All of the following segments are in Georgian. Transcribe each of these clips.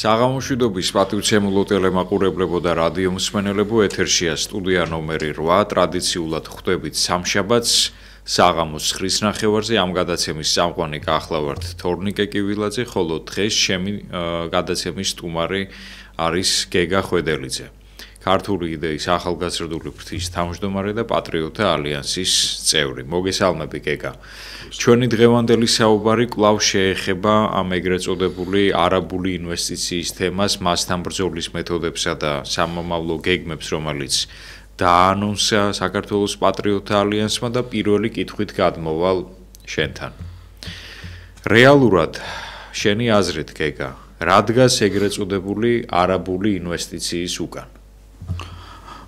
საღამოშვიდობის პატივცემულო ტელემაყურებლებო და რადიო მსმენელებო, ეთერშია სტუდია ნომერი 8, ტრადიციულად ხვდებით სამშაბათს საღამოს 9:30-ზე. ამ გადაცემის წამყვანი კახლავართ თორნიკე კივილაძე, ხოლო დღეს ჩემი გადაცემის სტუმარი არის გეგა ხვედელიძე, ქართული იდეის ახალგაზრდული ფრთის თავმჯდომარე და პატრიოტთა ალიანსის წევრი. მოგესალმები გეგა. ჩვენი დღევანდელი საუბარი კვლავ შეეხება ამ ეგრეთ წოდებული არაბული ინვესტიციის თემას, მასთან ბრძოლის მეთოდებსა და სამომავლო გეგმებს, რომელიც დაანონსა საქართველოს პატრიოტთა ალიანსმა და პირველი კითხვით გადმოვალ შენთან. რეალურად შენი აზრით გეგა, რა დგას ეგრეთ წოდებული არაბული ინვესტიციის უკან?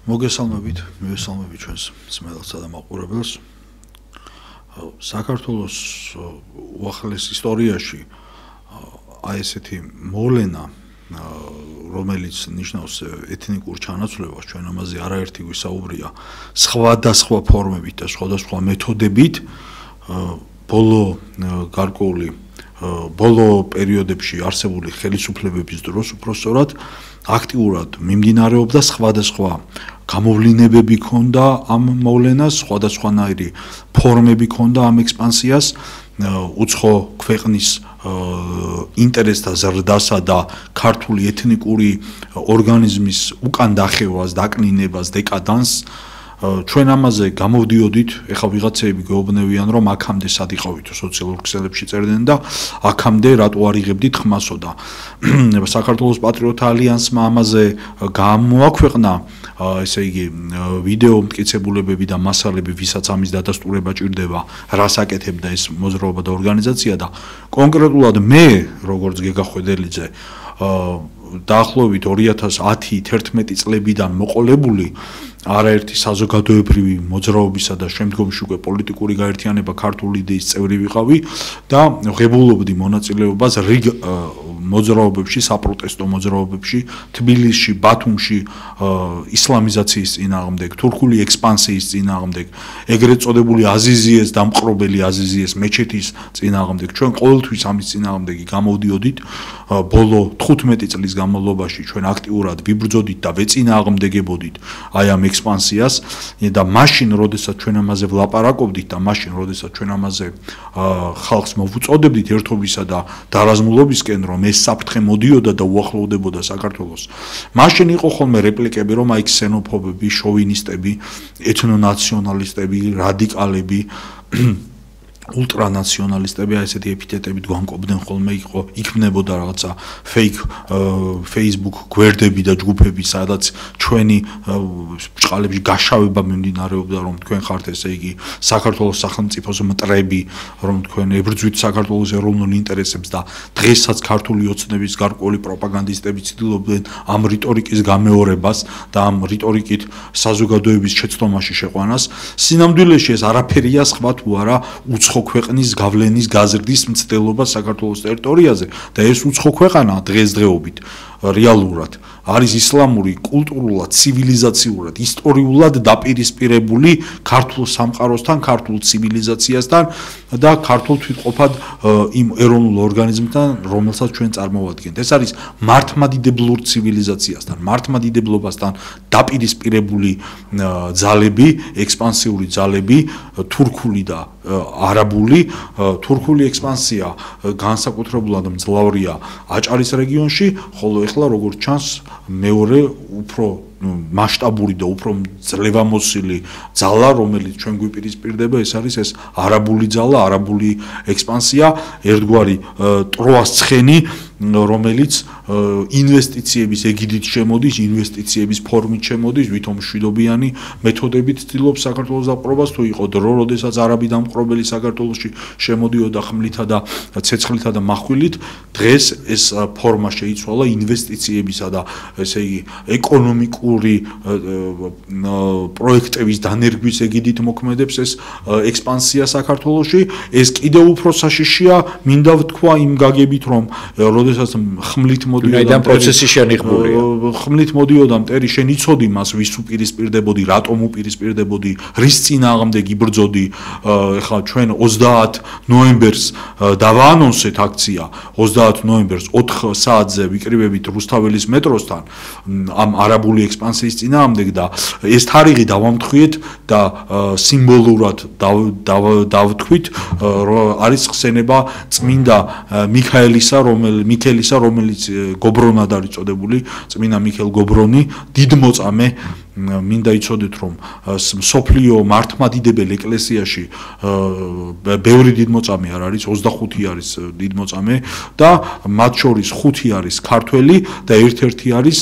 მოგესალმებით ჩვენს მსმენელსა და მაყურებელს. საქართველოს უახლეს ისტორიაში აი ესეთი მოვლენა, რომელიც ნიშნავს ეთნიკურ ჩანაცვლებას, ჩვენ ამაზე არაერთი გვისაუბრია სხვადასხვა ფორმებით და სხვადასხვა მეთოდებით, ბოლო პერიოდებში არსებული ხელისუფლებების დროს უпростоრად აქტიურად მიმდინარეობდა სხვადასხვა გამოვლინებები ქონდა ამ მოვლენას, სხვადასხვანაირი ფორმები ქონდა ამ ექსპანსიას, უცხო ქვეყნის ინტერესთა ზრდასა და ქართული ეთნიკური ორგანიზმის უკან დახევას, დაკნინებას, დეკადანსს. ჩვენ ამაზე გამოვდიოდით, ეხლა ვიღაცები გვეუბნებიან, რომ აქამდე სად იყავით, სოციალურ ქსელებში წერდნენ და აქამდე რატო არ იღებდით ხმასო და საქართველოს პატრიოტთა ალიანსმა ამაზე გამოაქვეყნა, ესე იგი, ვიდეო მტკიცებულებები და მასალები, ვისაც ამის დადასტურება ჭირდება, რას აკეთებდა ეს მოძრაობა და ორგანიზაცია და კონკრეტულად მე, როგორც გეგა ხვედელიძე, დაახლოებით 2010-11 წლებიდან მოყოლებული არაერთი საზოგადოებრივი მოძრაობისა და შემდგომში უკვე პოლიტიკური გაერთიანება ქართული იდეის წევრი ვიყავი და ღებულობდი მონაწილეობას რიგ მოძრაობებში, საპროტესტო მოძრაობებში, თბილისში, ბათუმში, ისლამიზაციის წინააღმდეგ, თურქული ექსპანსიის წინააღმდეგ, ეგრეთ წოდებული აზიზიეს დამყრობელი აზიზიეს მეჩეთის წინააღმდეგ. ჩვენ ყოველთვის ამის წინააღმდეგი გამოვდიოდით. ბოლო 15 წლის განმავლობაში ჩვენ აქტიურად ვიბრძოდით და ვეწინააღმდეგებოდით აი ამ ექსპანსიას და მაშინ, როდესაც ჩვენ ამაზე ვლაპარაკობდით და მაშინ, როდესაც ჩვენ ამაზე ხალხს მოვუწოდებდით ერთობისა და დარაზმულობისკენ, რომ ეს საფრთხე მოდიოდა და უახლოვდებოდა საქართველოს. მაშინ იყო ხოლმე რეპლიკები, რომ აი ქსენოფობები, შოვინისტები, ეთნონაციონალისტები, რადიკალები, ულტრანაციონალისტები, ესეთი ეპითეტებით გვანკობდნენ ხოლმე, იქნებოდა რაღაცა fake Facebook გვერდები და ჯგუფები, სადაც ჩვენი ბრჭყალებში გაშავება მიმდინარეობდა, რომ თქვენ ხართ, ესე იგი, საქართველოს სახელმწიფოს მტრები, რომ თქვენ ებრძვით საქართველოს ეროვნულ ინტერესებს და დღესაც ქართული ოცნების გარკვეული პროპაგანდისტები ცდილობდნენ ამ რიტორიკის გამეორებას და ამ რიტორიკით საზოგადოების შეცდომაში შეყვანას. სინამდვილეში ეს არაფერია სხვა თუ არა უცხო ქვეყნის გავლენის გაზრდის მცდელობა საქართველოს ტერიტორიაზე და ეს უცხო ქვეყანა დღესდღეობით რეალურად არის ისლამური, კულტურულად, ცივილიზაციურად, ისტორიულად დაპირისპირებული ქართულ სამყაროსთან, ქართულ ცივილიზაციასთან და ქართულ თვითყოფად იმ ეროვნულ ორგანიზმთან, რომელსაც ჩვენ წარმოვადგენთ. ეს არის მართლმადიდებლურ ცივილიზაციასთან, მართლმადიდებლობასთან დაპირისპირებული ძალები, ექსპანსიური ძალები, თურქული და არაბული. თურქული ექსპანსია განსაკუთრებულად მძლავრია აჭარის რეგიონში, ხოლო ეხლა როგორც ჩანს მეორე უფრო მასშტაბური და უფრო ძლევამოსილი ძალა, რომელიც ჩვენ გვიპირისპირდება, ეს არის ეს არაბული ძალა, არაბული ექსპანსია, ერთგვარი ტროას ცხენი, რომელიც ინვესტიციების ეგიდით შემოდის, ინვესტიციების ფორმით შემოდის, ვითომ მშვიდობიანი მეთოდებით ცდილობს საქართველოს დაპყრობას, თუ იყო დრო, როდესაც არაბი დამპყრობელი საქართველოში შემოდიოდა ხმლითა და ცეცხლითა და מחვილით, დღეს ეს ფორმა შეიცვალა ინვესტიციებისა და ესე იგი ეკონომიკური პროექტების დანერგვის ეგიდით მოქმედებს ეს ექსპანსია საქართველოში. ეს კიდევ უფრო საშიშია, მინდა ვთქვა იმ გაგებით, რომ როდესაც ხმლით მოდიოდა ვინაიდან პროცესი შენიღბულია. ხმლით მოდიოდა მტერი, შენ იცოდი მას ვის უპირისპირდებოდი, რატომ უპირისპირდებოდი, რის წინააღმდეგ იბრძოდი. ეხლა ჩვენ 30 ნოემბერს დავაანონსეთ აქცია, 30 ნოემბერს 4 საათზე ვიკრიბებით რუსთაველის მეტროსთან ამ არაბული ექსპანსიის წინააღმდეგ და ეს თარიღი დავამთხვიეთ და სიმბოლურად დავთქვით, რომ არის ხსენება წმინდა მიქაელისა, რომელიც გობრონად არის წოდებული, წმინდა მიქელ გობრონი, დიდმოწამე მინდა იცოდეთ რომ სოფლიო მართლმადიდებელ ეკლესიაში ბევრი დიდმოწამე არ არის 25 არის დიდმოწამე და მათ შორის 5 არის ქართველი და ერთ-ერთი არის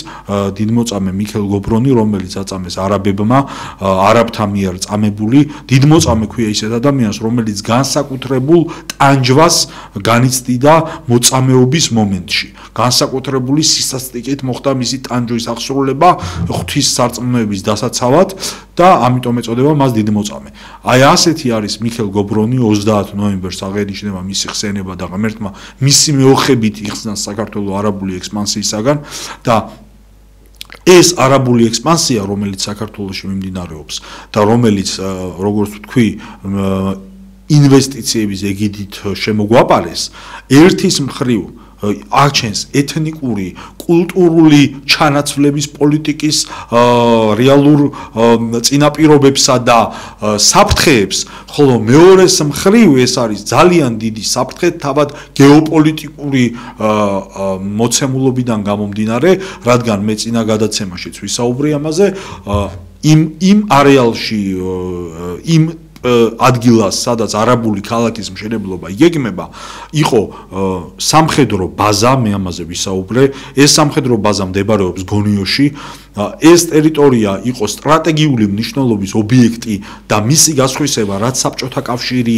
დიდმოწამე მიქელ გობრონი რომელიც აწამეს არაბებმა არაბთა მიერ წამებული დიდმოწამე ქვია ისეთ ადამიანს რომელიც განსაკუთრებულ ტანჯვას განიცდიდა მოწამეობის მომენტში განსაკუთრებული სისასტიკით მოხდა მისი ტანჯვის აღსრულება ღვთის სარწმუნოების დასაცავად და ამიტომ ეწოდება მას დიდმოწამე. აი ასეთი არის მიქელ გობრონი 30 ნოემბერს აღენიშნება მისი ხსენება და ღმერთმა მისი მეოხებით იხსნა საქართველოს არაბული ექსპანსიისაგან და ეს არაბული ექსპანსია რომელიც საქართველოში მიმდინარეობს და რომელიც როგორც ვთქვი ინვესტიციების ეგიდით შემოგვაპარეს ერთის მხრივ აღჩენს ეთნიკური, კულტურული ჩანაცვლების პოლიტიკის რეალურ წინაპირობებსა და საფრთხეებს, ხოლო მეორეს მხრივ ეს არის ძალიან დიდი საფრთხე თავად გეოპოლიტიკური მოცემულობიდან გამომდინარე, რადგან მე წინა გადაცემაშიც ვისაუბრე ამაზე, იმ არეალში იმ ადგილას, სადაც არაბული ქალაქის მშენებლობა იგეგმება, იყო სამხედრო ბაზა, მე ამაზე ვისაუბრე, ეს სამხედრო ბაზა მდებარეობს გონიოში, ეს ტერიტორია იყო სტრატეგიული მნიშვნელობის ობიექტი და მისი გასხვისება, რაც საბჭოთა კავშირი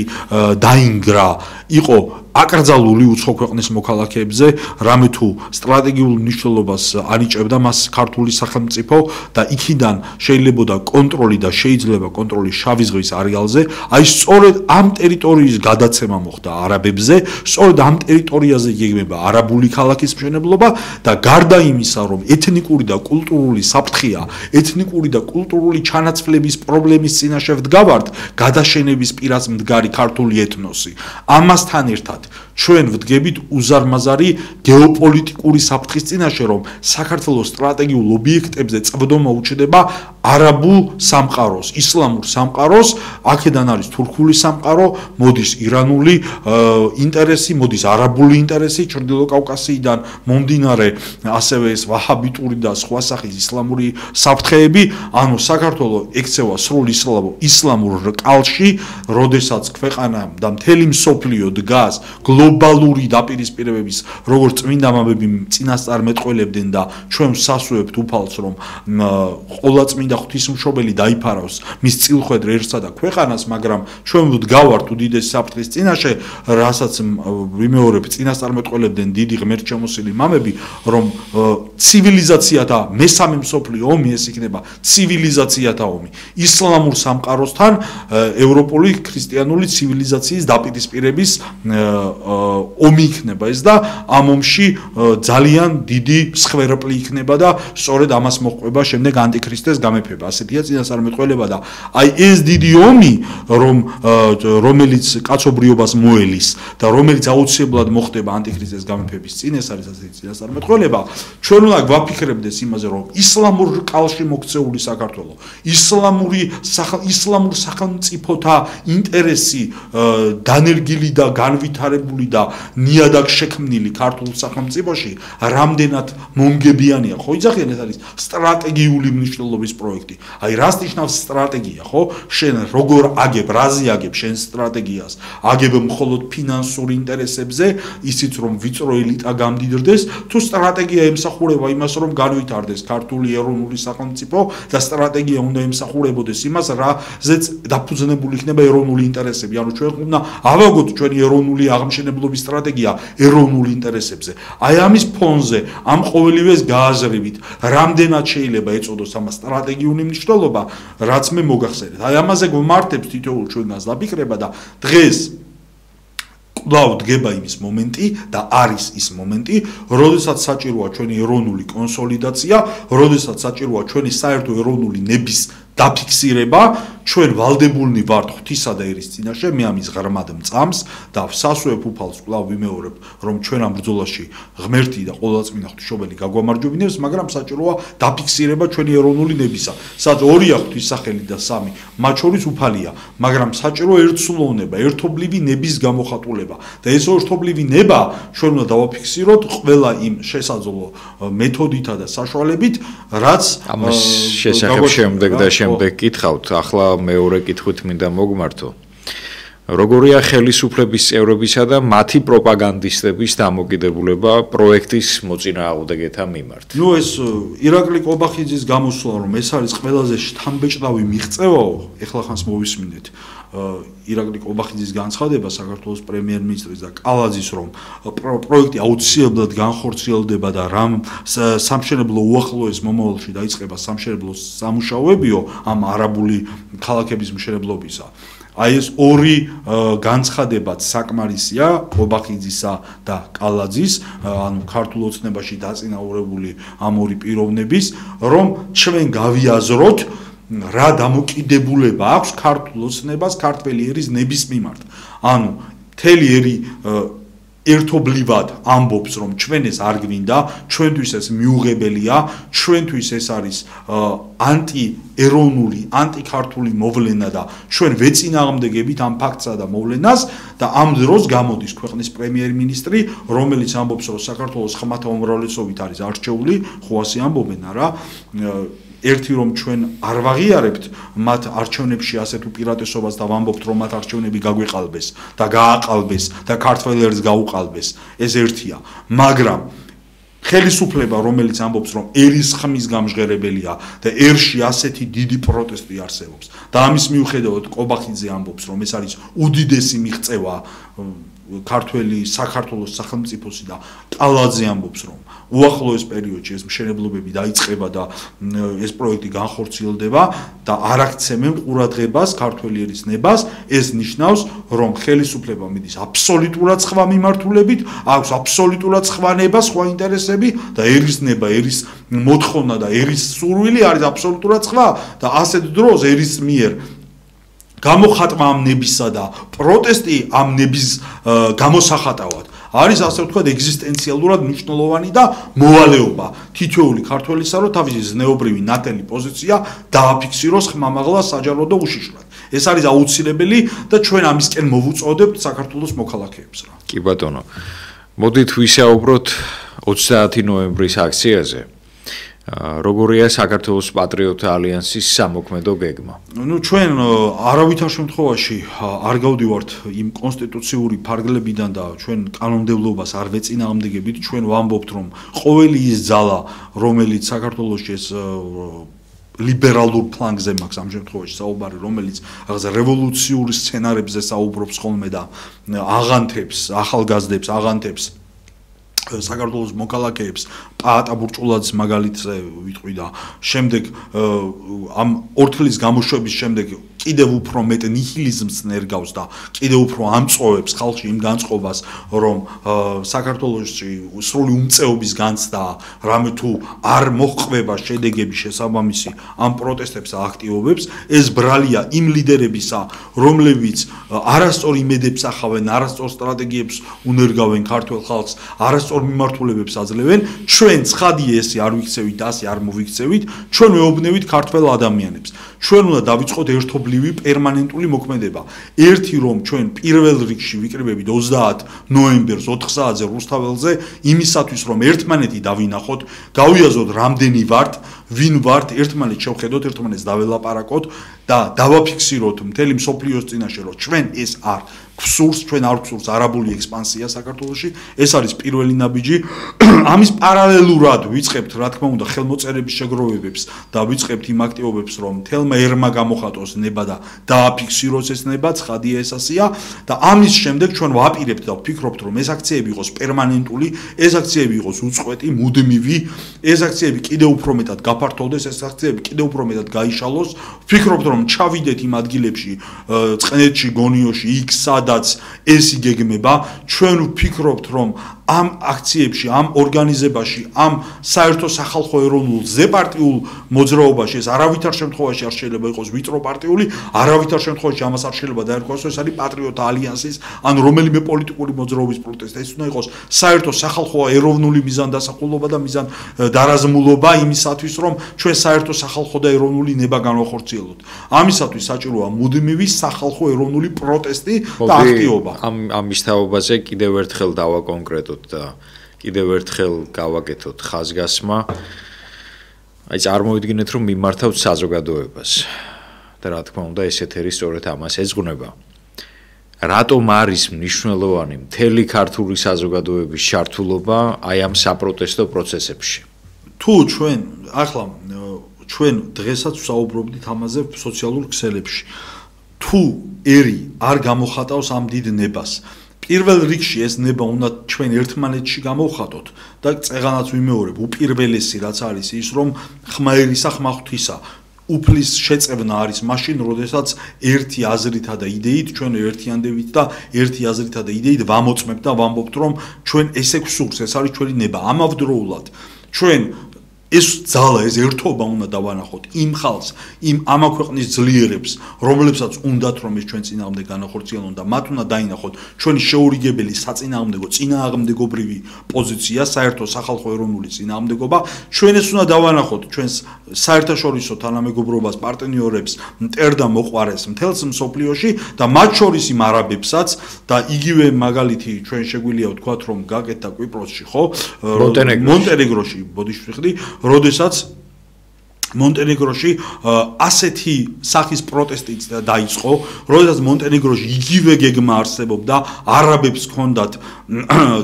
დაინგრა, იყო აკრძალული უცხო ქვეყნის მოქალაქეებზე, რამე თუ სტრატეგიულ მნიშვნელობას ანიჭებდა მას ქართული სახელმწიფო და იქიდან შეიძლებოდა კონტროლი და შეიძლება კონტროლი შავი ზღვის არეალზე, აი სწორედ ამ ტერიტორიის გადაცემა მოხდა არაბებზე, სწორედ ამ ტერიტორიაზე იგეგმება არაბული ქალაქის მშენებლობა და გარდა იმისა, რომ ეთნიკური და კულტურული საფრთხეა, ეთნიკური და კულტურული ჩანაცვლების პრობლემის წინაშე ვდგავართ, გადაშენების პირას მდგარი ქართული ეთნოსი. ამასთან ერთად ჩვენ ვდგებით უზარმაზარი გეოპოლიტიკური საფრთხის წინაშე, რომ საქართველოს სტრატეგიულ ობიექტებზე წვდომა უჩნდება არაბულ სამყაროს, ისლამურ სამყაროს, აქედან არის თურქული სამყარო, მოდის ირანული ინტერესი, მოდის არაბული ინტერესი, ჩრდილო კავკასიიდან მომდინარე ასევე ეს ვაჰაბიტური და სხვა სახის ისლამური საფრთხეები, ანუ საქართველო ექცევა სრულ ისლამურ რკალში, როდესაც ქვეყანა და მთელი მსოფლიო დგას გლობალური დაპირისპირებების, როგორც წმინდა მამები წინასწარმეტყველებდნენ და ჩვენ ვსასუებთ უფალს, რომ ყოვლადწმინდა ღვთისმშობელი დაიფარავს მის წილხვედრ ერთსა და ქვეყანას, მაგრამ ჩვენ ვდგავართ უდიდესი საფრთხის წინაშე, რასაც ვიმეორებ წინასწარმეტყველებდნენ დიდი ღმერთშემოსილი მამები, რომ ცივილიზაციათა მესამე მსოფლიო ომი ეს იქნება ცივილიზაციათა ომი. ისლამურ სამყაროსთან ევროპული ქრისტიანული ცივილიზაციის დაპირისპირების ომი იქნება ეს და ამ ომში ძალიან დიდი მსხვერპლი იქნება და სწორედ ამას მოჰყვება შემდეგ ანტიქრისტეს გამეფება. ასეთია წინასწარმეტყველება და აი ეს დიდი ომი, რომელიც კაცობრიობას მოელის და რომელიც აუცილებლად მოხდება ანტიქრისტეს გამეფების წინ, ეს არის ასეთი წინასწარმეტყველება. ჩვენ უნდა გვაფიქრებდეს იმაზე, რომ ისლამურ რკალში მოქცეული საქართველო, ისლამურ სახელმწიფოთა ინტერესი განერგილი და განვითარებული და ნიადაგ შექმნილი ქართულ სახელმწიფოში რამდენად მომგებიანია, ხო იძახიან ეს არის სტრატეგიული მნიშვნელობის პროექტი. აი რას ნიშნავს სტრატეგია, ხო? შენ როგორ აგებ, რაზე აგებ შენ სტრატეგიას? აგებ მხოლოდ ფინანსურ ინტერესებზე, ისიც რომ ვიწრო ელიტა გამდიდრდეს, თუ სტრატეგია ემსახურება იმას, რომ განვითარდეს ქართული ეროვნული სახელმწიფო და სტრატეგია უნდა ემსახურებოდეს იმას, რაზეც დაფუძნებული იქნება ეროვნული ინტერესები. ანუ ჩვენ უნდა ავაგოთ ჩვენი ეროვნული აღმშენებლობის სტრატეგია ეროვნულ ინტერესებზე. აი ამის ფონზე, ამ ყოველივეს გააზრებით, რამდენად შეიძლება ეწოდოს ამას სტრატეგიული მნიშვნელობა, რაც მე მოგახსენეთ. აი ამაზე გვმართებს თითოეულ ჩვენგანს დაფიქრება და დღეს კვლავ დგება იმის მომენტი და არის ის მომენტი, როდესაც საჭიროა ჩვენი ეროვნული კონსოლიდაცია, როდესაც საჭიროა ჩვენი საერთო ეროვნული ნების დაფიქსირება, ჩვენ ვალდებულნი ვართ ღვთისა და ერის წინაშე, მე ამის ღრმად მწამს და ვსასუებ უფალს კვლავ ვიმეორებ, რომ ჩვენ ამ ბრძოლაში ღმერთი და ყოვლადწმინდა ღვთისმშობელი გაგვამარჯვებინებს, მაგრამ საჭიროა დაფიქსირება ჩვენი ეროვნული ნებისა. სადაც ორია ღვთისახელი და სამი, მათ შორის უფალია, მაგრამ საჭიროა ერთსულოვნება, ერთობლივი ნების გამოხატულება და ეს ერთობლივი ნება ჩვენ უნდა დავაფიქსიროთ ყველა იმ შესაძლო მეთოდითა და საშუალებით, რაც ამის შესახებ შემდეგ და შემდეგ კითხავთ. ახლა მეორე კითხვით მინდა მოგმართო. როგორია ხელისუფლების წევრებისა და მათი პროპაგანდისტების დამოკიდებულება პროექტის მოწინააღმდეგეთა მიმართ? ნუ ეს ირაკლი კობახიძის გამოსვლა, რომ ეს არის ყველაზე შთამბეჭდავი მიღწევაო, ეხლა ხანს მოვისმინეთ. ირაკლი კობახიძის განცხადება საქართველოს პრემიერ-მინისტრის და კალაძის, რომ პროექტი აუცილებლად განხორციელდება და რამ სამშენებლო უახლოეს მომავალში დაიწყება სამშენებლო სამუშაოებიო ამ არაბული ქალაქების მშენებლობისა. აი ეს ორი განცხადებაც საკმარისია კობახიძისა და კალაძის, ანუ ქართულ ოცნებაში დაწინაურებული ამ ორი პიროვნების, რომ ჩვენ გავიაზროთ რა დამოკიდებულება აქვს ქართულ ოცნებას ქართველი ერის ნების მიმართ. ანუ მთელი ერი ერთობლივად ამბობს, რომ ჩვენ ეს არ გვინდა, ჩვენთვის ეს მიუღებელია, ჩვენთვის ეს არის ანტიეროვნული, ანტიქართული მოვლენა და ჩვენ ვეწინააღმდეგებით ამ ფაქტსა და მოვლენას და ამ დროს გამოდის ქვეყნის პრემიერ-მინისტრი, რომელიც ამბობს, რომ საქართველოს ხმათა უმრავლესობით არის არჩეული, ხო ასე ამბობენ არა? ერთი რომ ჩვენ არ ვაღიარებთ მათ არჩევნებში ასეთ უპირატესობას და ვამბობთ რომ მათ არჩევნები გაგვეყალბეს და გააყალბეს და ქართველ ერს გაუყალბეს, ეს ერთია, მაგრამ ხელისუფლება რომელიც ამბობს რომ ერის ხმის გამჟღერებელია და ერში ასეთი დიდი პროტესტი არსებობს და ამის მიუხედავად კობახიძე ამბობს რომ ეს არის უდიდესი მიღწევა ქართველი საქართველოს სახელმწიფოსი და კალაძე ამბობს რომ უახლოეს პერიოდში ეს მშენებლობები დაიწყება და ეს პროექტი განხორციელდება და არ აქცევენ ყურადღებას ქართველი ერის ნებას, ეს ნიშნავს რომ ხელისუფლება მიდის აბსოლუტურად სხვა მიმართულებით, აქვს აბსოლუტურად სხვა ნება, სხვა ინტერესები და ერის ნება, ერის მოთხოვნა და ერის სურვილი არის აბსოლუტურად სხვა და ასეთ დროს ერის მიერ გამოხატვა ამ ნებისა და პროტესტი ამ ნების გამოსახატავად არის ასე ვთქვათ ეგზისტენციალურად მნიშვნელოვანი და მოვალეობა თითოეული ქართველისა, რომ თავისი ზნეობრივი ნათელი პოზიცია დააფიქსიროს ხმამაღლა, საჯარო და უშიშრად. ეს არის აუცილებელი და ჩვენ ამისკენ მოვუწოდებთ საქართველოს მოქალაქეებს რა. კი ბატონო. მოდით ვისაუბროთ 30 ნოემბრის აქციაზე. როგორია საქართველოს პატრიოტთა ალიანსის სამოქმედო გეგმა? ნუ ჩვენ არავითარ შემთხვევაში არ გავდივართ იმ კონსტიტუციური ფარგლებიდან და ჩვენ კანონმდებლობას არ ვეწინააღმდეგებით, ჩვენ ვამბობთ რომ ყოველი ის ძალა, რომელიც საქართველოში ეს ლიბერალურ ფლანგზე მაქვს ამ შემთხვევაში საუბარი, რომელიც რაღაცა რევოლუციური სცენარებზე საუბრობს ხოლმე და აღანთებს, ახალგაზრდებს აღანთებს საქართველოს მოქალაქეებს პაატა ბურჭულაძის მაგალითზე ვიტყვი და შემდეგ ამ ორთლის გამოშვების შემდეგ კიდევ უფრო მეტ ნიჰილიზმს ნერგავს და კიდევ უფრო ამწოვებს ხალხში იმ განწყობას, რომ საქართველოში სრული უმწეობის განცდა, რამე თუ არ მოჰყვება შედეგები შესაბამისი ამ პროტესტებს აქტივობებს, ეს ბრალია იმ ლიდერებისა, რომლებიც არასწორ იმედებს ახავენ, არასწორ სტრატეგიებს უნერგავენ ქართულ ხალხს, არასწორ მიმართულებებს აძლევენ, ჩვენ ცხადია ესე არ ვიქცევით, ასე არ მოვიქცევით, ჩვენ ვეუბნებით ქართველ ადამიანებს. ჩვენ უნდა დავიწყოთ ერთობლივი პერმანენტული მოქმედება. ერთი რომ ჩვენ პირველ რიგში ვიკრიბებით 30 ნოემბერს 4 საათზე რუსთაველზე იმისათვის რომ ერთმანეთი დავინახოთ, გავიაზროთ რამდენი ვართ, ვინ ვართ, ერთმანეთს შევხედოთ, ერთმანეთს დაველაპარაკოთ და დავაფიქსიროთ მთელი მსოფლიოს წინაშე რომ ჩვენ ეს არ გვსურს, ჩვენ არ გვსურს არაბული ექსპანსია საქართველოში, ეს არის პირველი ნაბიჯი. ამის პარალელურად ვიწყებთ, რა თქმა უნდა, ხელმოწერების შეგროვებებს და ვიწყებთ იმ აქტივობებს, რომ თელმა ერმა გამოხატოს ნება და დააფიქსიროს ეს ნება, ცხადია ეს ასეა და ამის შემდეგ ჩვენ ვაპირებთ და ვფიქრობთ, რომ ეს აქციები იყოს პერმანენტული, ეს აქციები იყოს უწყვეტი, მუდმივი, ეს აქციები კიდევ უფრო მეტად გაფართოვდეს, ეს აქციები კიდევ უფრო მეტად გაიშალოს. ვფიქრობთ, რომ რომ ჩავიდეთ იმ ადგილებში, წყნეთში, გონიოში, იქ სადაც ეს იგეგმება, ჩვენ ვფიქრობთ, რომ ამ აქციებში, ამ ორგანიზებაში, ამ საერთო სახალხო ეროვნულ ზეპარტიულ მოძრაობაში ეს არავითარ შემთხვევაში არ შეიძლება იყოს ვიწრო პარტიული, არავითარ შემთხვევაში ამას არ შეიძლება დაერქვას, რომ ეს არის პატრიოტთა ალიანსის ან რომელიმე პოლიტიკური მოძრაობის პროტესტი. ეს უნდა იყოს საერთო სახალხო ეროვნული მიზანდასახულობა და მიზანდარაზმულობა იმისათვის, რომ ჩვენ საერთო სახალხო და ეროვნული ნება განვახორციელოთ. ამისათვის საჭიროა მუდმივი სახალხო ეროვნული პროტესტი და აქტივობა. ამ მისთაობაზე კიდევ ერთხელ დავაკონკრეტოთ და კიდევ ერთხელ გავაკეთოთ ხაზგასმა. აი წარმოვიდგინეთ, რომ მიმართავთ საზოგადოებას და რა თქმა უნდა ეს ეთერი სწორედ ამას ეძღვნება. რატომ არის მნიშვნელოვანი მთელი ქართული საზოგადოების ჩართულობა აი ამ საპროტესტო პროცესებში? თუ ჩვენ ახლა ჩვენ დღესაც ვსაუბრობდით ამაზე სოციალურ ქსელებში. თუ ერი არ გამოხატავს ამ დიდ ნებას, პირველ რიგში ეს ნება უნდა ჩვენ ერთმანეთში გამოვხატოთ და წეღანაც ვიმეორებ, უპირველესი რაც არის ის, რომ ხმაერისა ხმაღვთისა უფლის შეწევნა არის მაშინ, როდესაც ერთი აზრითა და იდეით ჩვენ ერთიანდებით და ერთი აზრითა და იდეით ვამოწმებთ და ვამბობთ, რომ ჩვენ ესე გვსურს, ეს არის ჩვენი ნება. ამავდროულად ჩვენ ეს ძალა, ეს ერთობა უნდა დავანახოთ იმ ხალხს, იმ ამა ქვეყნის ძლიერებს, რომლებსაც უნდათ რომ ეს ჩვენ წინააღმდეგ განახორციელონ და მათ უნდა დაინახოთ ჩვენი შეურიგებელი საწინააღმდეგო წინააღმდეგობრივი პოზიცია, საერთო სახალხო ეროვნული წინააღმდეგობა. ჩვენ ეს უნდა დავანახოთ ჩვენს საერთაშორისო თანამეგობრობას, პარტნიორებს, მტერ და მოყვარეს მთელს მსოფლიოში და მათ შორის იმ არაბებსაც და იგივე მაგალითი ჩვენ შეგვიძლია ვთქვათ, რომ გაკეთდა კვიპროსში, ხო? მონტენეგროში, ბოდიშვიხდი როდესაც მონტენეგროში ასეთი სახის პროტესტი დაიწყო, როდესაც მონტენეგროში იგივე გეგმა არსებობდა, არაბებს ჰქონდათ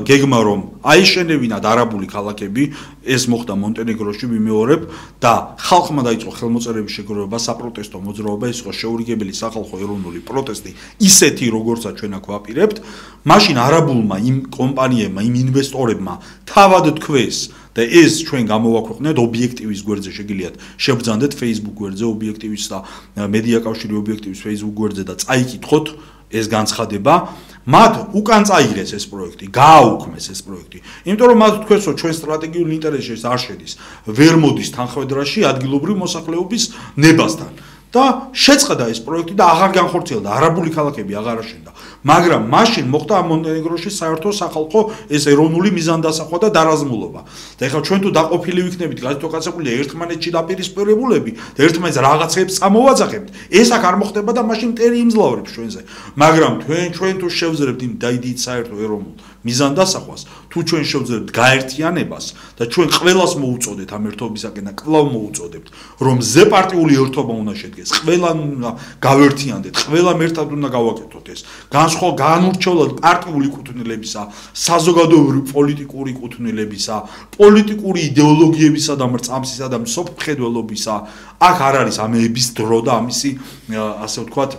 გეგმა, რომ აეშენებინათ არაბული ქალაქები, ეს მოხდა მონტენეგროში ვიმეორებ და ხალხმა დაიწყო ხელმოწერების შეგროვება, საპროტესტო მოძრაობა, ეს იყო შეურიგებელი სახალხო ეროვნული პროტესტი, ისეთი როგორცაც ჩვენ აქ ვაპირებთ, მაშინ არაბულმა იმ კომპანიებმა, იმ ინვესტორებმა თავად თქვეს და ეს ჩვენ გამოვაქვეყნეთ ობიექტივის გვერდზე შეგიძლიათ შევბრძანდეთ Facebook გვერდზე ობიექტივის და მედია კავშირი ობიექტივის Facebook გვერდზე და წაიკითხოთ ეს განცხადება მათ უკან წაიღეს ეს პროექტი, გააუქმეს ეს პროექტი. იმიტომ რომ მათ თქვეს, რომ ჩვენ სტრატეგიულ ინტერესში არ შედის, ვერ მოდის თანხმედრაში ადგილობრივი მოსახლეობის ნებასთან. და შეწყდა ეს პროექტი და აღარ განხორციელდა, არაბული ქალაქები აღარ აშენდა. მაგრამ მაშინ მოხდა მონტენეგროში საერთო სახალხო ეს ეროვნული მიზანდასახვა და დარაზმულობა. და ეხლა ჩვენ თუ დაყოფილი ვიქნებით, გადაწყვეტილია ერთმანეთში დაპირისპირებულები და ერთმანეთს რაღაცებს წამოვაძახებთ, ეს აქ არ მოხდება და მაშინ მტერი იმძლავრებს ჩვენზე. მაგრამ ჩვენ თუ შევძლებთ იმ დაიდით საერთო ეროვნულ მიზანდასახვას, თუ ჩვენ შევძლებთ გაერთიანებას და ჩვენ ყველას მოუწოდეთ ამ ერთობისაკენ და კვლავ მოუწოდებთ, რომ ზეპარტიული ერთობა უნდა შედგეს, ყველა უნდა გავერთიანდეთ, ყველამ ერთად უნდა გავაკეთოთ ეს. განურჩევლად პარტიული კუთვნილებისა, საზოგადოებრივი პოლიტიკური კუთვნილებისა, პოლიტიკური იდეოლოგიებისა და მრწამსისა და მსოფლმხედველობისა, აქ არ არის ამეების დრო და ამისი, ასე ვთქვათ,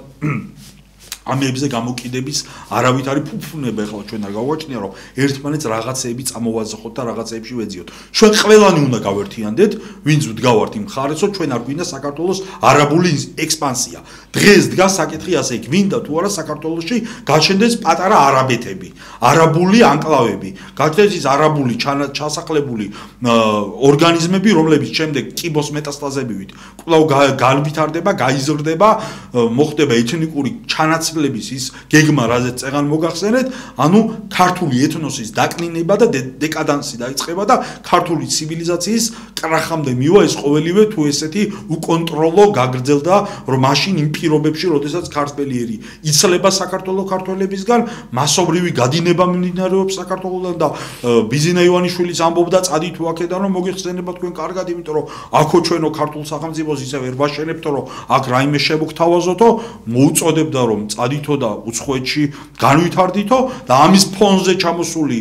ამებზე გამოკიდების არავითარი ფუფუნება ეხლა ჩვენ არ გავაჩნია რომ ერთმანეთს რაღაცეები წამოვაზახოთ და რაღაცეებში ვეძიოთ. ჩვენ ყველანი უნდა გავერთიანდეთ, ვინც ვდგავართ იმ მხარეს, რომ ჩვენ არ გვინდა საქართველოს არაბული ექსპანსია. დღეს დგას საკითხი ასე, გვინდა თუ არა საქართველოში გაჩნდეს პატარა არაბეთები, არაბული ანკლავები, გაჩნდეს ის არაბული ჩასახლებული ორგანიზმები, რომლებიც შემდეგ კიბოს მეტასტაზებივით კვლავ განვითარდება, გაიზრდება, მოხდება ეთნიკური ჩანაცვლება ის გეგმა რაზეც წეღან მოგახსენეთ, ანუ ქართული ეთნოსის დაკნინება და დეკადანსი დაიწყება და ქართული ცივილიზაციის კრახამდე მივა ეს ყოველივე თუ ესეთი უკონტროლო გაგრძელდა, რომ მაშინ იმ პირობებში, როდესაც ქართველიერი იცლება საქართველოს ქართველებისგან, მასობრივი გადინება მიმდინარეობს საქართველოსთან და ბიზინა ივანიშვილის ამბობდა წადით აქედან რომ მოგიხსენება თქვენ კარგად, იმიტომ რომ აქო ჩვენო ქართულ სახელმწიფოს ისევ ვერ ვაშენებთო, რომ აქ რაიმე შემოგთავაზოთო, მოუწოდებდა რომ წადითო და უცხოეთში განვითარდითო და ამის ფონზე ჩამოსული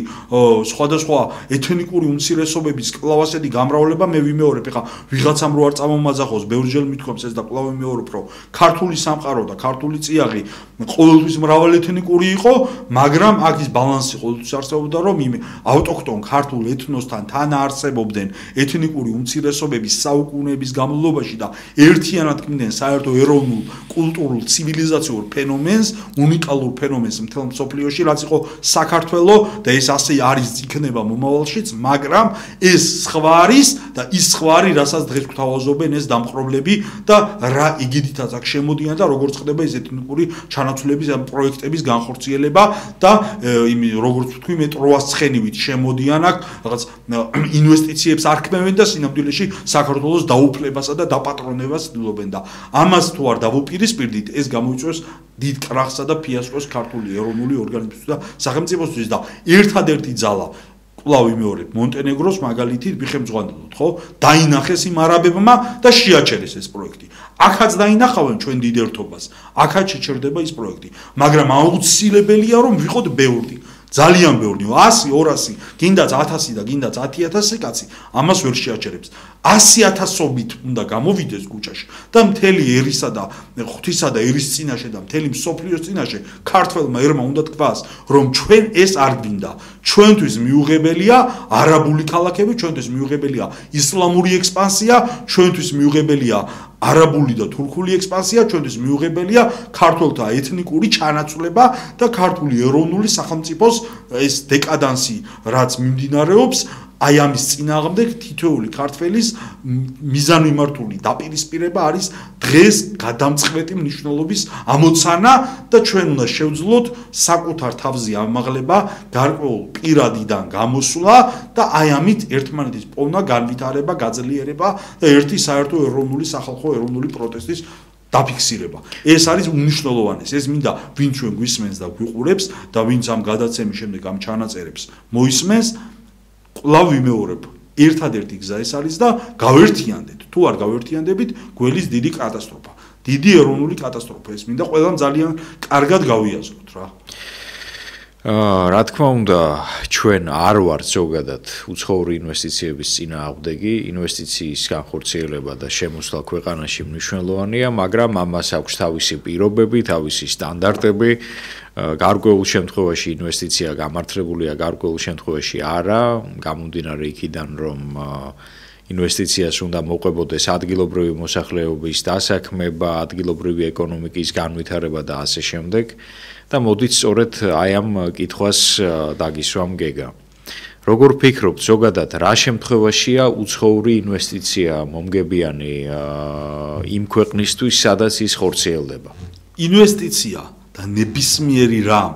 სხვადასხვა ეთნიკური უმცირესობების კვლავ ასეთი გამრავლება განვითარება მე ვიმეორებ, ეხლა ვიღაცამ რო არ წამომაძახოს, ბევრჯერ მithქვამს ეს და კვლავ ვიმეორებ, რომ ქართული სამყარო და ქართული წიაღი ყოველთვის მრავალეთნიკური იყო, მაგრამ აქ ის ბალანსი ყოველთვის არსებობდა, რომ ავტოქტონ ქართულ ეთნოსთან თანაარსებობდნენ ეთნიკური უმცირესობების საუკუნეების განმავლობაში და ერთიანად ქმნიან საერთო ეროვნულ, კულტურულ, ცივილიზაციურ ფენომენს, უნიკალურ ფენომენს მთელ მსოფლიოში, რაც იყო საქართველო და ეს ასე არის იქნება მომავალშიც, მაგრამ ეს სხვა არის და ის სხვა არის, რასაც დღეს გვთავაზობენ ეს დამპყრობლები და რა იგიდითაც აქ შემოდიან და როგორ ხდება ეს ეთნიკური ჩანაცვლების ამ პროექტების განხორციელება და როგორც ვთქვი მეტროას ცხენივით შემოდიან აქ რაღაც ინვესტიციებს არქმევენ და სინამდვილეში საქართველოს დაუფლებასა და დაპატრონებას ცდილობენ და ამას თუ არ დავუპირისპირდით ეს გამოიწვევს დიდ კრახსა და ფიასკოს ქართული ეროვნული ორგანიზმისთვის და სახელმწიფოსთვის და ერთადერთი ძალა კვლავ ვიმეორებ მონტენეგროს მაგალითით ვიხემძღვანელოთ, ხო? დაინახეს იმ არაბებმა და შეაჩერეს ეს პროექტი. აქაც დაინახავენ ჩვენ დიდ ერთობას. აქაც შეჩერდება ის პროექტი. მაგრამ აუცილებელია რომ ვიყოთ ბევრი. ძალიან ბევრი 100, 200, გინდაც 1000 და გინდაც 10000 კაცი ამას ვერ შეაჩერებს. 100,000-ობით უნდა გამოვიდეს ქუჩაში და მთელი ერისა და ღვთისა და ერის წინაშე და მთელი მსოფლიოს წინაშე ქართველმა ერმა უნდა თქვას, რომ ჩვენ ეს არ გვინდა. ჩვენთვის მიუღებელია არაბული ქალაქები, ჩვენთვის მიუღებელია ისლამური ექსპანსია, ჩვენთვის მიუღებელია არაბული და თურქული ექსპანსია, ჩვენთვის მიუღებელია ქართველთა ეთნიკური ჩანაცვლება და ქართული ეროვნული სახელმწიფოს ეს დეკადანსი, რაც მიმდინარეობს, აი ამის წინააღმდეგ თითოეული ქართველის მიზანმიმართული დაპირისპირება არის დღეს გადამწყვეტი მნიშვნელობის ამოცანა და ჩვენ უნდა შევძლოთ საკუთარ თავზე ამაღლება, გარკვეულ პირადიდან გამოსვლა და აი ამით ერთმანეთის პოვნა, განვითარება, გაძლიერება და ერთი საერთო ეროვნული სახალხო ეროვნული პროტესტის დაფიქსირება. ეს არის უნიშნულოვანეს. ეს მინდა ვინც ჩვენ გვისმენს და გვიყურებს და ვინც ამ გადაცემის შემდეგ ამ ჩანაწერებს მოისმენს, კვლავ ვიმეორებ. ერთადერთი გზა ეს არის და გავერთიანდეთ. თუ არ გავერთიანდებით, გველის დიდი კატასტროფა. დიდი ეროვნული კატასტროფა. ეს მინდა ყველამ ძალიან კარგად გავიაზროთ რა. რა თქმა უნდა, ჩვენ არ ვართ ზოგადად უცხოური ინვესტიციების წინააღმდეგი, ინვესტიციის განხორციელება და შემოსვლა ქვეყანაში მნიშვნელოვანია, მაგრამ ამას აქვს თავისი პირობები, თავისი სტანდარტები. გარკვეულ შემთხვევაში ინვესტიცია გამართლებულია, გარკვეულ შემთხვევაში არა, გამომდინარე იქიდან, რომ ინვესტიციას უნდა მოყვებოდეს ადგილობრივი მოსახლეობის დასაქმება, ადგილობრივი ეკონომიკის განვითარება და ასე შემდეგ. და მოდით სწორედ აი ამ კითხვას დაგისვამ გეგა. როგორ ფიქრობთ ზოგადად რა შემთხვევაშია უცხოური ინვესტიცია მომგებიანი იმ ქვეყნისთვის, სადაც ის ხორციელდება? ინვესტიცია და ნებისმიერი რამ